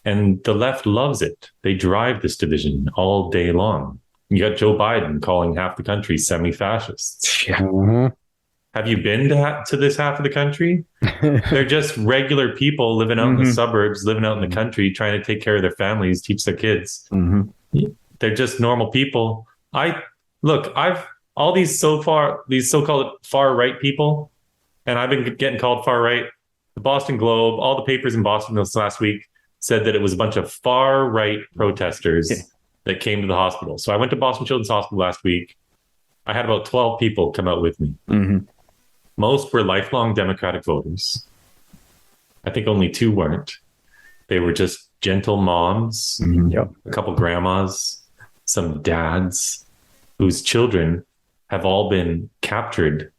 And the left loves it. They drive this division all day long. You got Joe Biden calling half the country semi-fascists. Yeah. Mm-hmm. Have you been to this half of the country? They're just regular people living out in the suburbs, living out in the country, trying to take care of their families, teach their kids. They're just normal people. I've all these so-called far right people, and I've been getting called far right. The Boston Globe, all the papers in Boston this last week said that it was a bunch of far right protesters that came to the hospital. So I went to Boston Children's Hospital last week. I had about 12 people come out with me. Most were lifelong Democratic voters. I think only 2 weren't. They were just gentle moms, a couple grandmas, some dads whose children have all been captured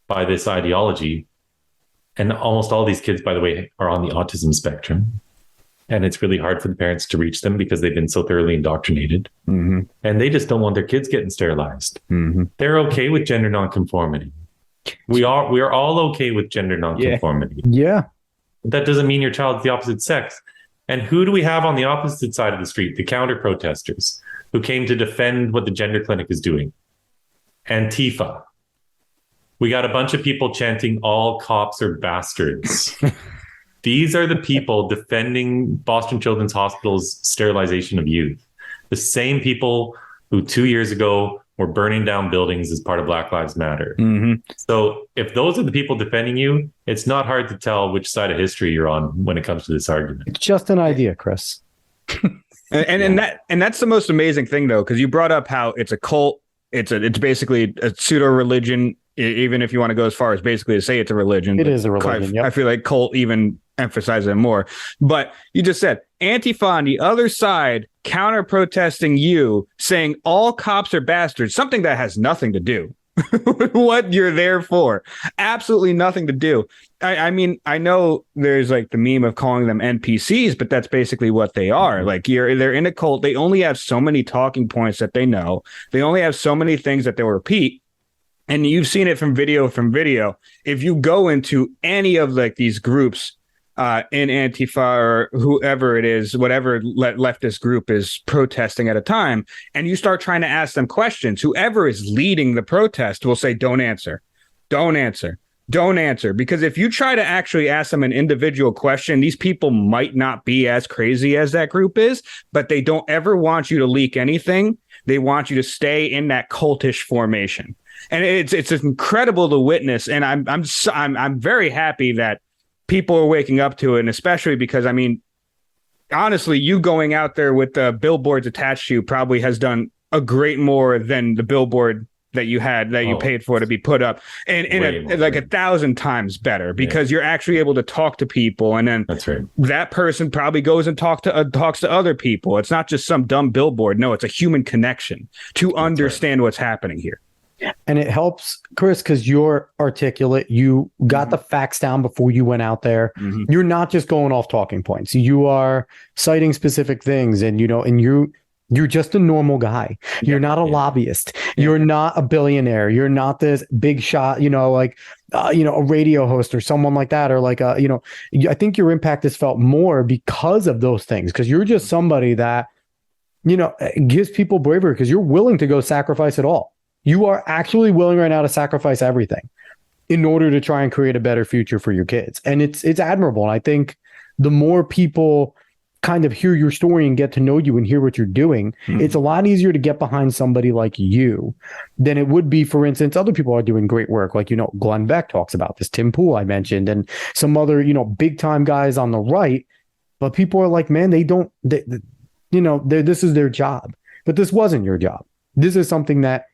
by this ideology. And almost all these kids, by the way, are on the autism spectrum. And it's really hard for the parents to reach them because they've been so thoroughly indoctrinated. And they just don't want their kids getting sterilized. They're okay with gender nonconformity. We are all okay with gender nonconformity. Yeah. That doesn't mean your child's the opposite sex. And who do we have on the opposite side of the street? The counter protesters who came to defend what the gender clinic is doing. Antifa. We got a bunch of people chanting, "All cops are bastards." These are the people defending Boston Children's Hospital's sterilization of youth. The same people who 2 years ago were burning down buildings as part of Black Lives Matter. So if those are the people defending you, it's not hard to tell which side of history you're on when it comes to this argument. It's just an idea, Chris. And that's the most amazing thing, though, because you brought up how it's a cult. It's basically a pseudo religion. Even if you want to go as far as basically to say it's a religion. It is a religion. I feel like cult even emphasizes it more. But you just said Antifa on the other side counter protesting you, saying all cops are bastards, something that has nothing to do with what you're there for. Absolutely nothing to do. I mean, I know there's like the meme of calling them NPCs, but that's basically what they are. Like they're in a cult. They only have so many talking points that they know. They only have so many things that they'll repeat. And you've seen it from video. If you go into any of like these groups in Antifa or whoever it is, whatever leftist group is protesting at a time, and you start trying to ask them questions, whoever is leading the protest will say, don't answer. Because if you try to actually ask them an individual question, these people might not be as crazy as that group is, but they don't ever want you to leak anything. They want you to stay in that cultish formation. And it's incredible to witness, and I'm very happy that people are waking up to it, and especially because, I mean, honestly, you going out there with the billboards attached to you probably has done a great more than the billboard that you had that you paid for to be put up, and like 1,000 times better because you're actually able to talk to people, and then that's right. That person probably goes and talks to other people. It's not just some dumb billboard. No, it's a human connection to understand what's happening here. And it helps, Chris, because you're articulate. You got the facts down before you went out there. You're not just going off talking points. You are citing specific things, and you're just a normal guy. You're not a lobbyist. You're not a billionaire. You're not this big shot, a radio host or someone like that, or like I think your impact is felt more because of those things, because you're just somebody that gives people bravery because you're willing to go sacrifice it all. You are actually willing right now to sacrifice everything in order to try and create a better future for your kids. And it's admirable. And I think the more people kind of hear your story and get to know you and hear what you're doing, it's a lot easier to get behind somebody like you than it would be, for instance, other people are doing great work. Like, Glenn Beck talks about this, Tim Pool I mentioned, and some other, big time guys on the right. But people are like, man, this is their job. But this wasn't your job. This is something that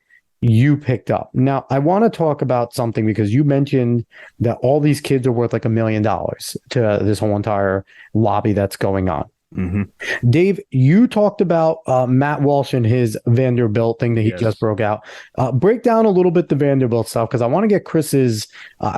you picked up. Now, I want to talk about something because you mentioned that all these kids are worth like $1 million to this whole entire lobby that's going on. Mm-hmm. Dave, you talked about Matt Walsh and his Vanderbilt thing that he Yes. just broke out. Break down a little bit the Vanderbilt stuff because I want to get Chris's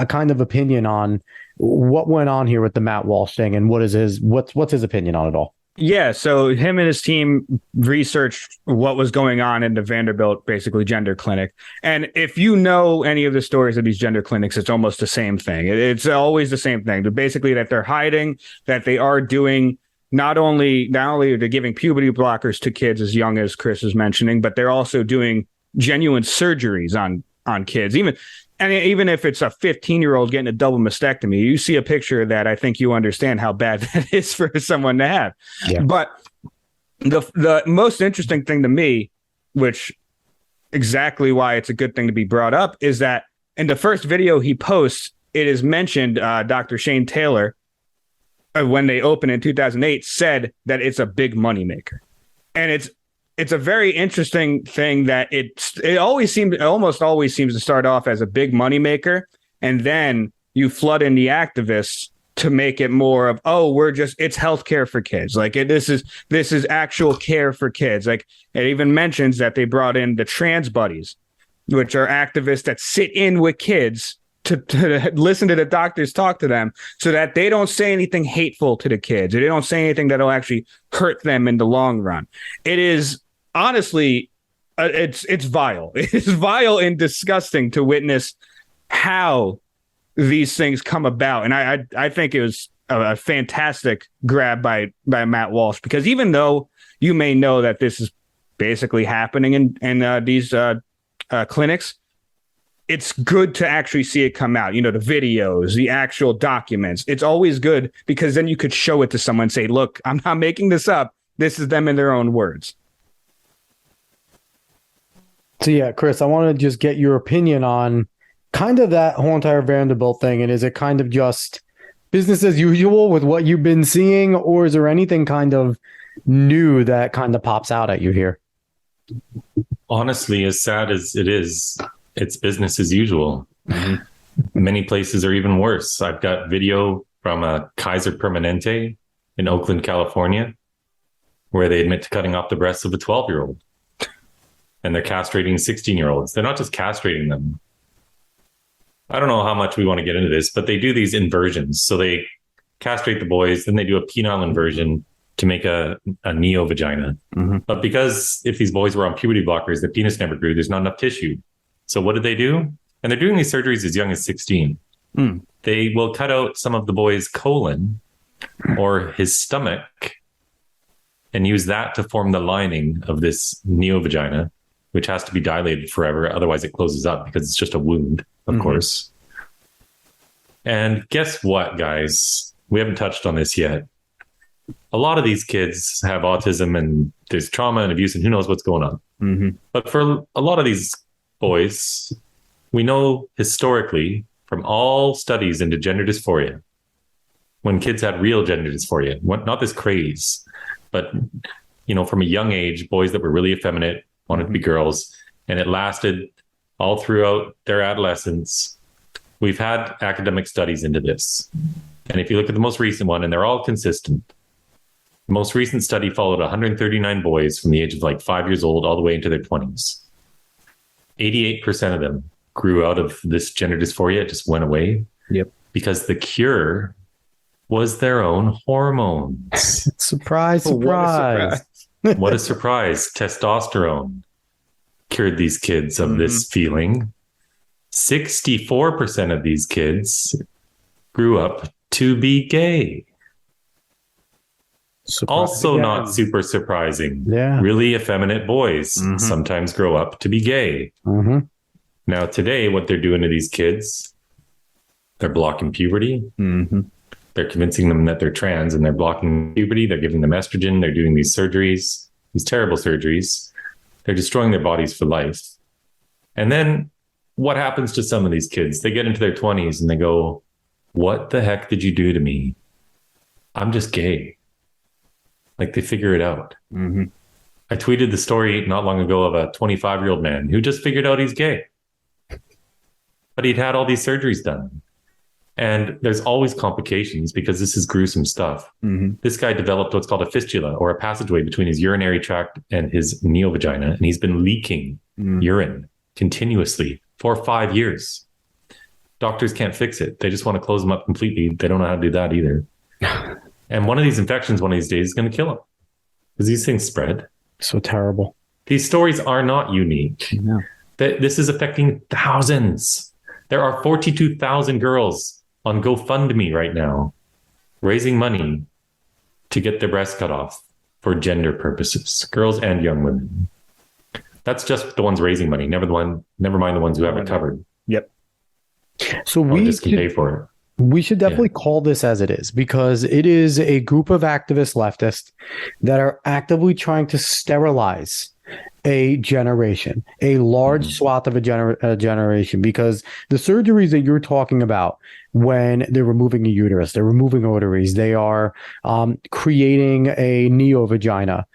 kind of opinion on what went on here with the Matt Walsh thing and what's his opinion on it all. Yeah, so him and his team researched what was going on in the Vanderbilt, basically gender clinic. And if you know any of the stories of these gender clinics, it's almost the same thing. It's always the same thing. Basically, that they're hiding, that they are doing not only are they giving puberty blockers to kids as young as Chris is mentioning, but they're also doing genuine surgeries on kids. Even if it's a 15-year-old getting a double mastectomy, you see a picture that I think you understand how bad that is for someone to have. Yeah. But the most interesting thing to me, which exactly why it's a good thing to be brought up, is that in the first video he posts, it is mentioned Dr. Shane Taylor, when they opened in 2008, said that it's a big moneymaker. And it's a very interesting thing that it almost always seems to start off as a big moneymaker, and then you flood in the activists to make it more of, it's healthcare for kids. Like this is actual care for kids. Like it even mentions that they brought in the trans buddies, which are activists that sit in with kids to listen to the doctors talk to them so that they don't say anything hateful to the kids. Or they don't say anything that'll actually hurt them in the long run. It is honestly, it's vile. It's vile and disgusting to witness how these things come about. And I think it was a fantastic grab by Matt Walsh, because even though you may know that this is basically happening in these clinics, it's good to actually see it come out. The videos, the actual documents. It's always good because then you could show it to someone and say, look, I'm not making this up. This is them in their own words. So yeah, Chris, I want to just get your opinion on kind of that whole entire Vanderbilt thing. And is it kind of just business as usual with what you've been seeing, or is there anything kind of new that kind of pops out at you here? Honestly, as sad as it is, it's business as usual. Mm-hmm. Many places are even worse. I've got video from a Kaiser Permanente in Oakland, California, where they admit to cutting off the breasts of a 12-year-old. And they're castrating 16-year-olds. They're not just castrating them. I don't know how much we want to get into this, but they do these inversions. So they castrate the boys, then they do a penile inversion to make a neo vagina. Mm-hmm. But because if these boys were on puberty blockers, the penis never grew, there's not enough tissue. So what did they do? And they're doing these surgeries as young as 16. They will cut out some of the boy's colon or his stomach and use that to form the lining of this neo vagina, which has to be dilated forever. Otherwise it closes up because it's just a wound, of course. And guess what, guys? We haven't touched on this yet. A lot of these kids have autism and there's trauma and abuse and who knows what's going on. Mm-hmm. But for a lot of these boys, we know historically from all studies into gender dysphoria, when kids had real gender dysphoria, not this craze, but from a young age, boys that were really effeminate wanted to be girls, and it lasted all throughout their adolescence. We've had academic studies into this. And if you look at the most recent one, and they're all consistent, the most recent study followed 139 boys from the age of 5 years old all the way into their 20s. 88% of them grew out of this gender dysphoria. It just went away. Yep. Because the cure was their own hormones. Surprise, surprise. What a surprise. Testosterone cured these kids of this feeling. 64% of these kids grew up to be gay. Also not super surprising. Yeah. Really effeminate boys sometimes grow up to be gay. Mm-hmm. Now today, what they're doing to these kids, they're blocking puberty. Mm-hmm. They're convincing them that they're trans and they're blocking puberty. They're giving them estrogen. They're doing these surgeries, these terrible surgeries. They're destroying their bodies for life. And then what happens to some of these kids? They get into their 20s and they go, what the heck did you do to me? I'm just gay. They figure it out. Mm-hmm. I tweeted the story not long ago of a 25-year-old man who just figured out he's gay, but he'd had all these surgeries done. And there's always complications because this is gruesome stuff. Mm-hmm. This guy developed what's called a fistula, or a passageway between his urinary tract and his neovagina, and he's been leaking urine continuously for 5 years. Doctors can't fix it. They just want to close him up completely. They don't know how to do that either. And one of these infections one of these days is going to kill him because these things spread. So terrible. These stories are not unique. No. This is affecting thousands. There are 42,000 girls on GoFundMe right now, raising money to get their breasts cut off for gender purposes, girls and young women. That's just the ones raising money, never mind the ones who have it covered. Yep. So Or we just can pay for it. We should definitely call this as it is, because it is a group of activist leftists that are actively trying to sterilize a generation, a large swath of a generation, because the surgeries that you're talking about, when they're removing a uterus, they're removing ovaries, they are creating a neovagina,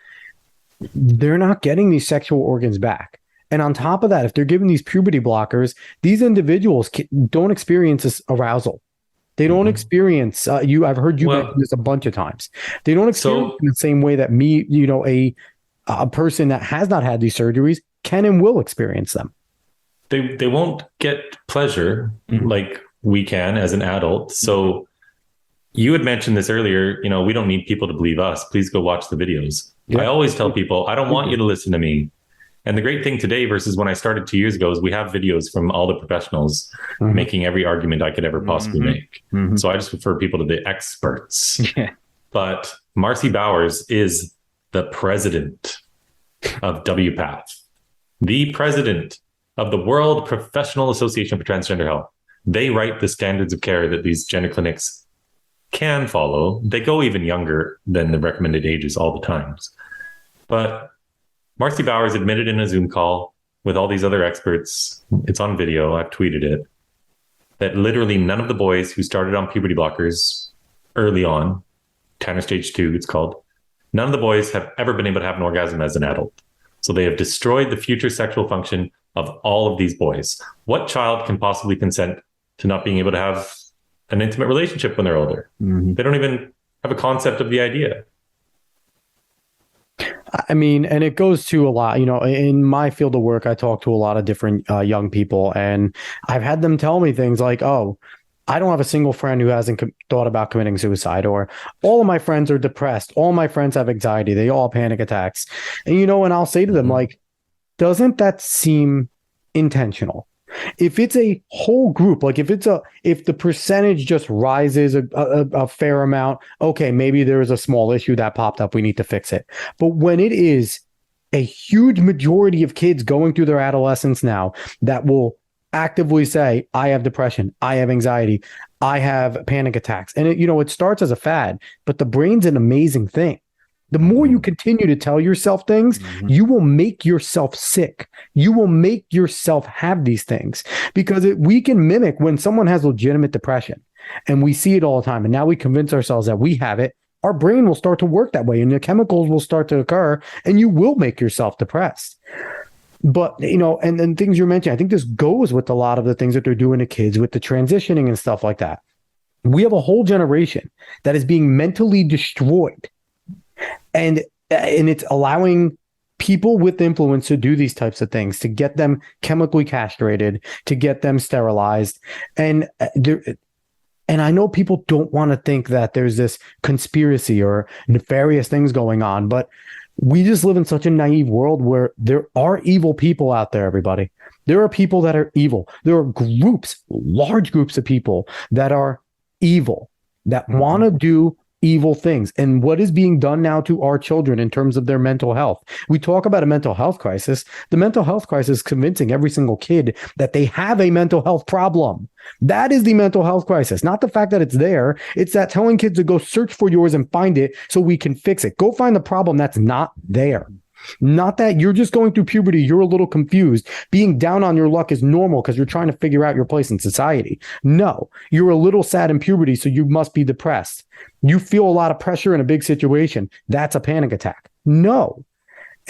they're not getting these sexual organs back. And on top of that, if they're given these puberty blockers, these individuals don't experience this arousal. They don't experience I've heard you mention this a bunch of times. They don't experience in the same way that me, a person that has not had these surgeries can and will experience them. They won't get pleasure like we can as an adult. So you had mentioned this earlier, we don't need people to believe us. Please go watch the videos. Yeah. I always tell people, I don't want you to listen to me. And the great thing today versus when I started 2 years ago is we have videos from all the professionals making every argument I could ever possibly make. So I just refer people to the experts. Yeah. But Marcy Bowers is the president of WPATH, the president of the World Professional Association for Transgender Health. They write the standards of care that these gender clinics can follow. They go even younger than the recommended ages all the times. But Marcy Bowers admitted in a Zoom call with all these other experts, it's on video, I've tweeted it, that literally none of the boys who started on puberty blockers early on, Tanner stage 2 it's called, none of the boys have ever been able to have an orgasm as an adult. So they have destroyed the future sexual function of all of these boys. What child can possibly consent to not being able to have an intimate relationship when they're older? They don't even have a concept of the idea. I mean, and it goes to a lot, in my field of work, I talk to a lot of different young people, and I've had them tell me things like, oh, I don't have a single friend who hasn't thought about committing suicide, or all of my friends are depressed. All my friends have anxiety. They all have panic attacks. And, and I'll say to them, like, doesn't that seem intentional? If it's a whole group, like if the percentage just rises a fair amount, okay, maybe there is a small issue that popped up. We need to fix it. But when it is a huge majority of kids going through their adolescence now that will actively say, I have depression, I have anxiety, I have panic attacks. And it starts as a fad, but the brain's an amazing thing. The more you continue to tell yourself things, you will make yourself sick. You will make yourself have these things, because we can mimic when someone has legitimate depression, and we see it all the time. And now we convince ourselves that we have it. Our brain will start to work that way, and the chemicals will start to occur, and you will make yourself depressed. But, and then things you're mentioning, I think this goes with a lot of the things that they're doing to kids with the transitioning and stuff like that. We have a whole generation that is being mentally destroyed. And it's allowing people with influence to do these types of things, to get them chemically castrated, to get them sterilized. And I know people don't want to think that there's this conspiracy or nefarious things going on, but we just live in such a naive world where there are evil people out there, everybody. There are people that are evil. There are groups, large groups of people that are evil, that want to do evil things. And what is being done now to our children in terms of their mental health? We talk about a mental health crisis. The mental health crisis is convincing every single kid that they have a mental health problem. That is the mental health crisis, not the fact that it's there. It's that telling kids to go search for yours and find it so we can fix it. Go find the problem that's not there. Not that you're just going through puberty, you're a little confused. Being down on your luck is normal because you're trying to figure out your place in society. No, you're a little sad in puberty, so you must be depressed. You feel a lot of pressure in a big situation. That's a panic attack. No.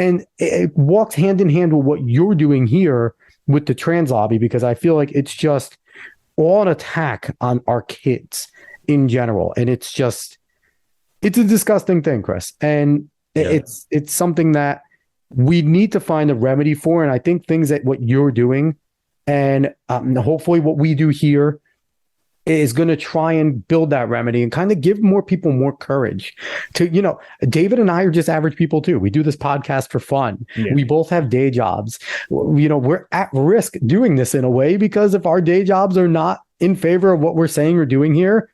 And it walks hand in hand with what you're doing here with the trans lobby, because I feel like it's just all an attack on our kids in general. And it's a disgusting thing, Chris. And it's something that we need to find a remedy for. And I think things that what you're doing and hopefully what we do here is going to try and build that remedy and kind of give more people more courage to, David and I are just average people too. We do this podcast for fun. Yeah. We both have day jobs. We're at risk doing this in a way, because if our day jobs are not in favor of what we're saying or doing here,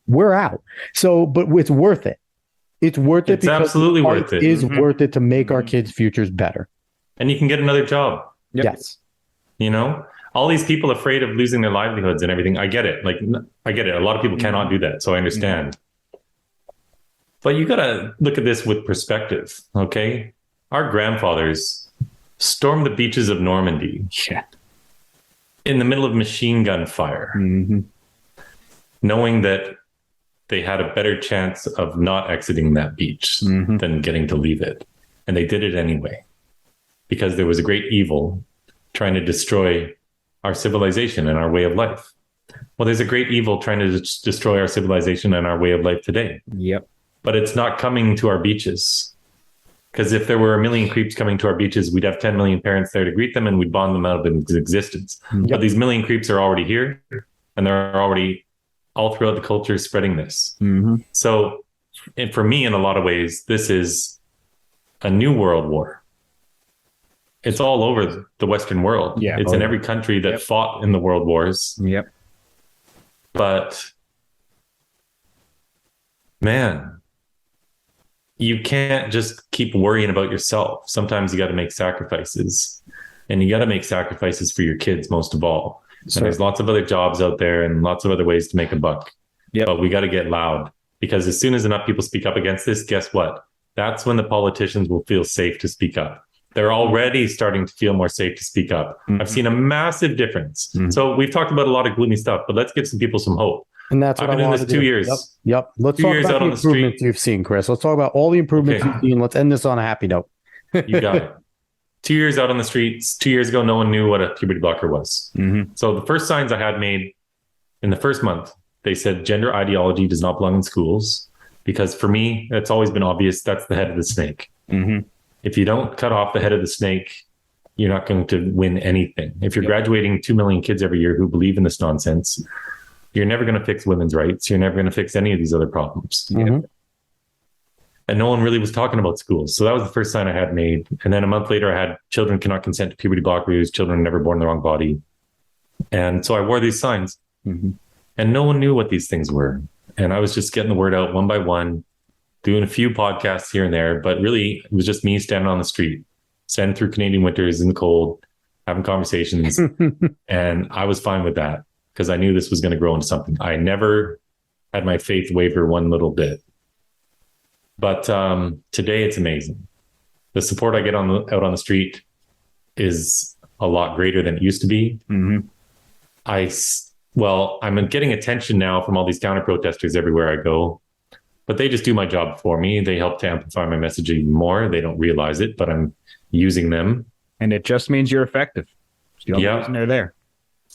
we're out. So, but it's worth it. It's worth it. It's absolutely worth it. It is worth it to make our kids' futures better. And you can get another job. Yep. Yes. All these people afraid of losing their livelihoods and everything. I get it. I get it. A lot of people cannot do that. So I understand. But you got to look at this with perspective. Okay. Our grandfathers stormed the beaches of Normandy in the middle of machine gun fire, knowing that they had a better chance of not exiting that beach than getting to leave it. And they did it anyway, because there was a great evil trying to destroy our civilization and our way of life. Well, there's a great evil trying to destroy our civilization and our way of life today. Yep. But it's not coming to our beaches. Because if there were 1 million creeps coming to our beaches, we'd have 10 million parents there to greet them, and we'd bond them out of existence. Yep. But these 1 million creeps are already here, and they're already all throughout the culture spreading this. So, and for me, in a lot of ways, this is a new world war. It's all over the Western world. Yeah, it's in every country that fought in the world wars. Yep. But man, you can't just keep worrying about yourself. Sometimes you got to make sacrifices, and you got to make sacrifices for your kids most of all. So there's lots of other jobs out there and lots of other ways to make a buck. Yep. But we got to get loud, because as soon as enough people speak up against this, guess what? That's when the politicians will feel safe to speak up. They're already starting to feel more safe to speak up. I've seen a massive difference. So we've talked about a lot of gloomy stuff, but let's give some people some hope. And that's what I've been doing this 2 years. Yep. Let's talk about the improvements you've seen, Chris. Let's talk about all the improvements you've seen. Let's end this on a happy note. You got it. 2 years out on the streets. 2 years ago, no one knew what a puberty blocker was. So the first signs I had made in the first month, they said gender ideology does not belong in schools, because for me, it's always been obvious that's the head of the snake. If you don't cut off the head of the snake, you're not going to win anything. If you're graduating 2 million kids every year who believe in this nonsense, you're never going to fix women's rights. You're never going to fix any of these other problems. And no one really was talking about schools. So that was the first sign I had made. And then a month later, I had children cannot consent to puberty blockers, children never born in the wrong body. And so I wore these signs, and no one knew what these things were. And I was just getting the word out one by one, doing a few podcasts here and there, but really it was just me standing on the street, standing through Canadian winters in the cold, having conversations. And I was fine with that, because I knew this was going to grow into something. I never had my faith waver one little bit. But today it's amazing. The support I get out on the street is a lot greater than it used to be. I'm getting attention now from all these counter protesters everywhere I go, but they just do my job for me. They help to amplify my message even more. They don't realize it, but I'm using them. And it just means you're effective. The only reason they're there.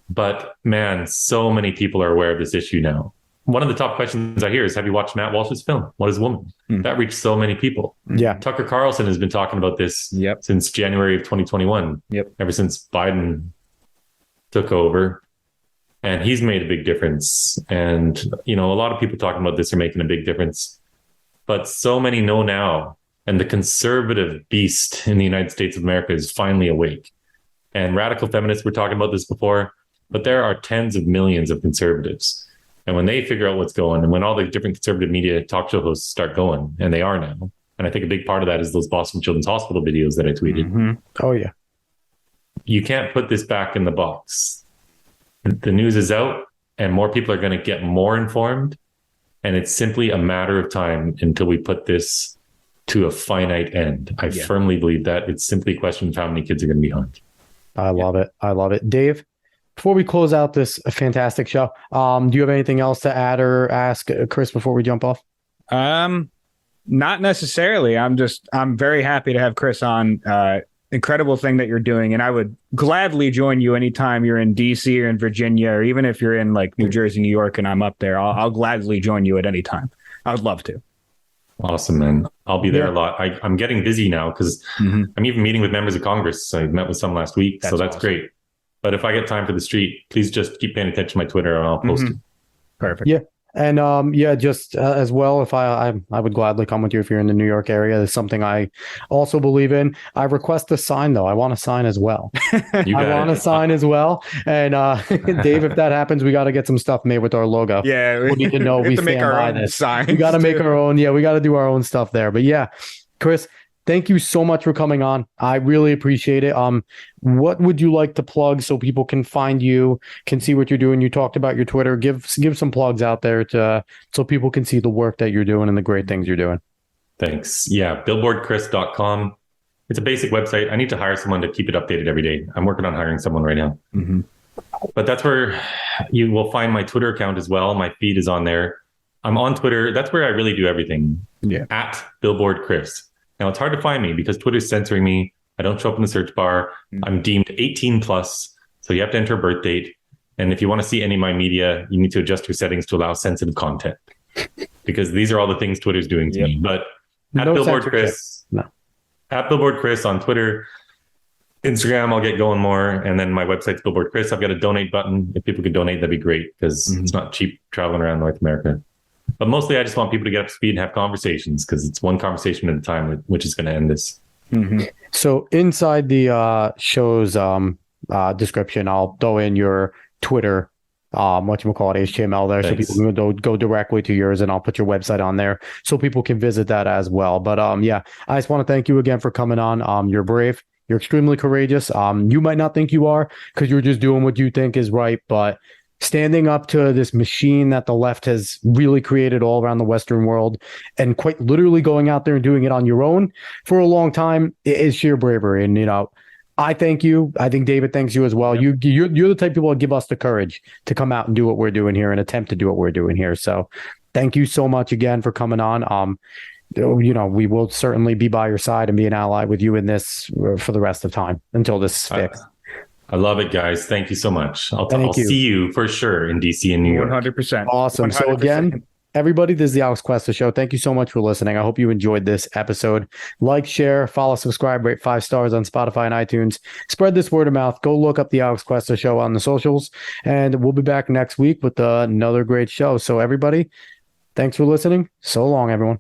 But man, so many people are aware of this issue now. One of the top questions I hear is, have you watched Matt Walsh's film, What is Woman? That reached so many people. Yeah. Tucker Carlson has been talking about this since January of 2021, ever since Biden took over. And he's made a big difference. And, a lot of people talking about this are making a big difference. But so many know now. And the conservative beast in the United States of America is finally awake. And radical feminists, we're talking about this before, but there are tens of millions of conservatives. And when they figure out what's going, and when all the different conservative media talk show hosts start going, and they are now, and I think a big part of that is those Boston Children's Hospital videos that I tweeted. Oh, yeah. You can't put this back in the box. The news is out, and more people are going to get more informed. And it's simply a matter of time until we put this to a finite end. I firmly believe that. It's simply a question of how many kids are going to be harmed. I love it. I love it. Dave, before we close out this fantastic show, do you have anything else to add or ask Chris before we jump off? Not necessarily. I'm very happy to have Chris on. Incredible thing that you're doing, and I would gladly join you anytime you're in DC or in Virginia, or even if you're in like New Jersey, New York, and I'm up there. I'll gladly join you at any time. I would love to. Awesome, man. I'll be there a lot. I'm getting busy now because I'm even meeting with members of Congress. I met with some last week, so that's awesome. Great. But if I get time for the street, please just keep paying attention to my Twitter and I'll post it. Perfect. Yeah. And just as well, if I would gladly come with you if you're in the New York area. It's something I also believe in. I request a sign though. I want to sign as well. I want to sign as well. And Dave, if that happens, we got to get some stuff made with our logo. Yeah, we need to know we stand by this. We got to make our own. Yeah, we got to do our own stuff there. But yeah, Chris, thank you so much for coming on. I really appreciate it. What would you like to plug so people can find you, can see what you're doing? You talked about your Twitter. Give some plugs out there so people can see the work that you're doing and the great things you're doing. Thanks. Yeah, billboardchris.com. It's a basic website. I need to hire someone to keep it updated every day. I'm working on hiring someone right now. But that's where you will find my Twitter account as well. My feed is on there. I'm on Twitter. That's where I really do everything. Yeah. At Billboard Chris. Now, it's hard to find me because Twitter's censoring me. I don't show up in the search bar. I'm deemed 18 plus, so you have to enter a birth date. And if you want to see any of my media, you need to adjust your settings to allow sensitive content because these are all the things Twitter's doing to me. But at Billboard Chris, at Billboard Chris on Twitter, Instagram, I'll get going more. And then my website's Billboard Chris. I've got a donate button. If people could donate, that'd be great because it's not cheap traveling around North America. But mostly I just want people to get up to speed and have conversations because it's one conversation at a time, which is going to end this. So inside the show's description, I'll throw in your Twitter, whatchamacallit, HTML there. Thanks. So people can go directly to yours, and I'll put your website on there so people can visit that as well. But I just want to thank you again for coming on. You're brave. You're extremely courageous. You might not think you are because you're just doing what you think is right, but standing up to this machine that the left has really created all around the Western world and quite literally going out there and doing it on your own for a long time is sheer bravery. And, I thank you. I think David thanks you as well. Yep. You're the type of people that give us the courage to come out and do what we're doing here and attempt to do what we're doing here. So thank you so much again for coming on. We will certainly be by your side and be an ally with you in this for the rest of time until this is fixed. I love it, guys. Thank you so much. I'll see you for sure in DC and New York. 100%. Awesome. 100%. So again, everybody, this is the Alex Cuesta Show. Thank you so much for listening. I hope you enjoyed this episode. Like, share, follow, subscribe, rate 5 stars on Spotify and iTunes. Spread this word of mouth. Go look up the Alex Cuesta Show on the socials. And we'll be back next week with another great show. So everybody, thanks for listening. So long, everyone.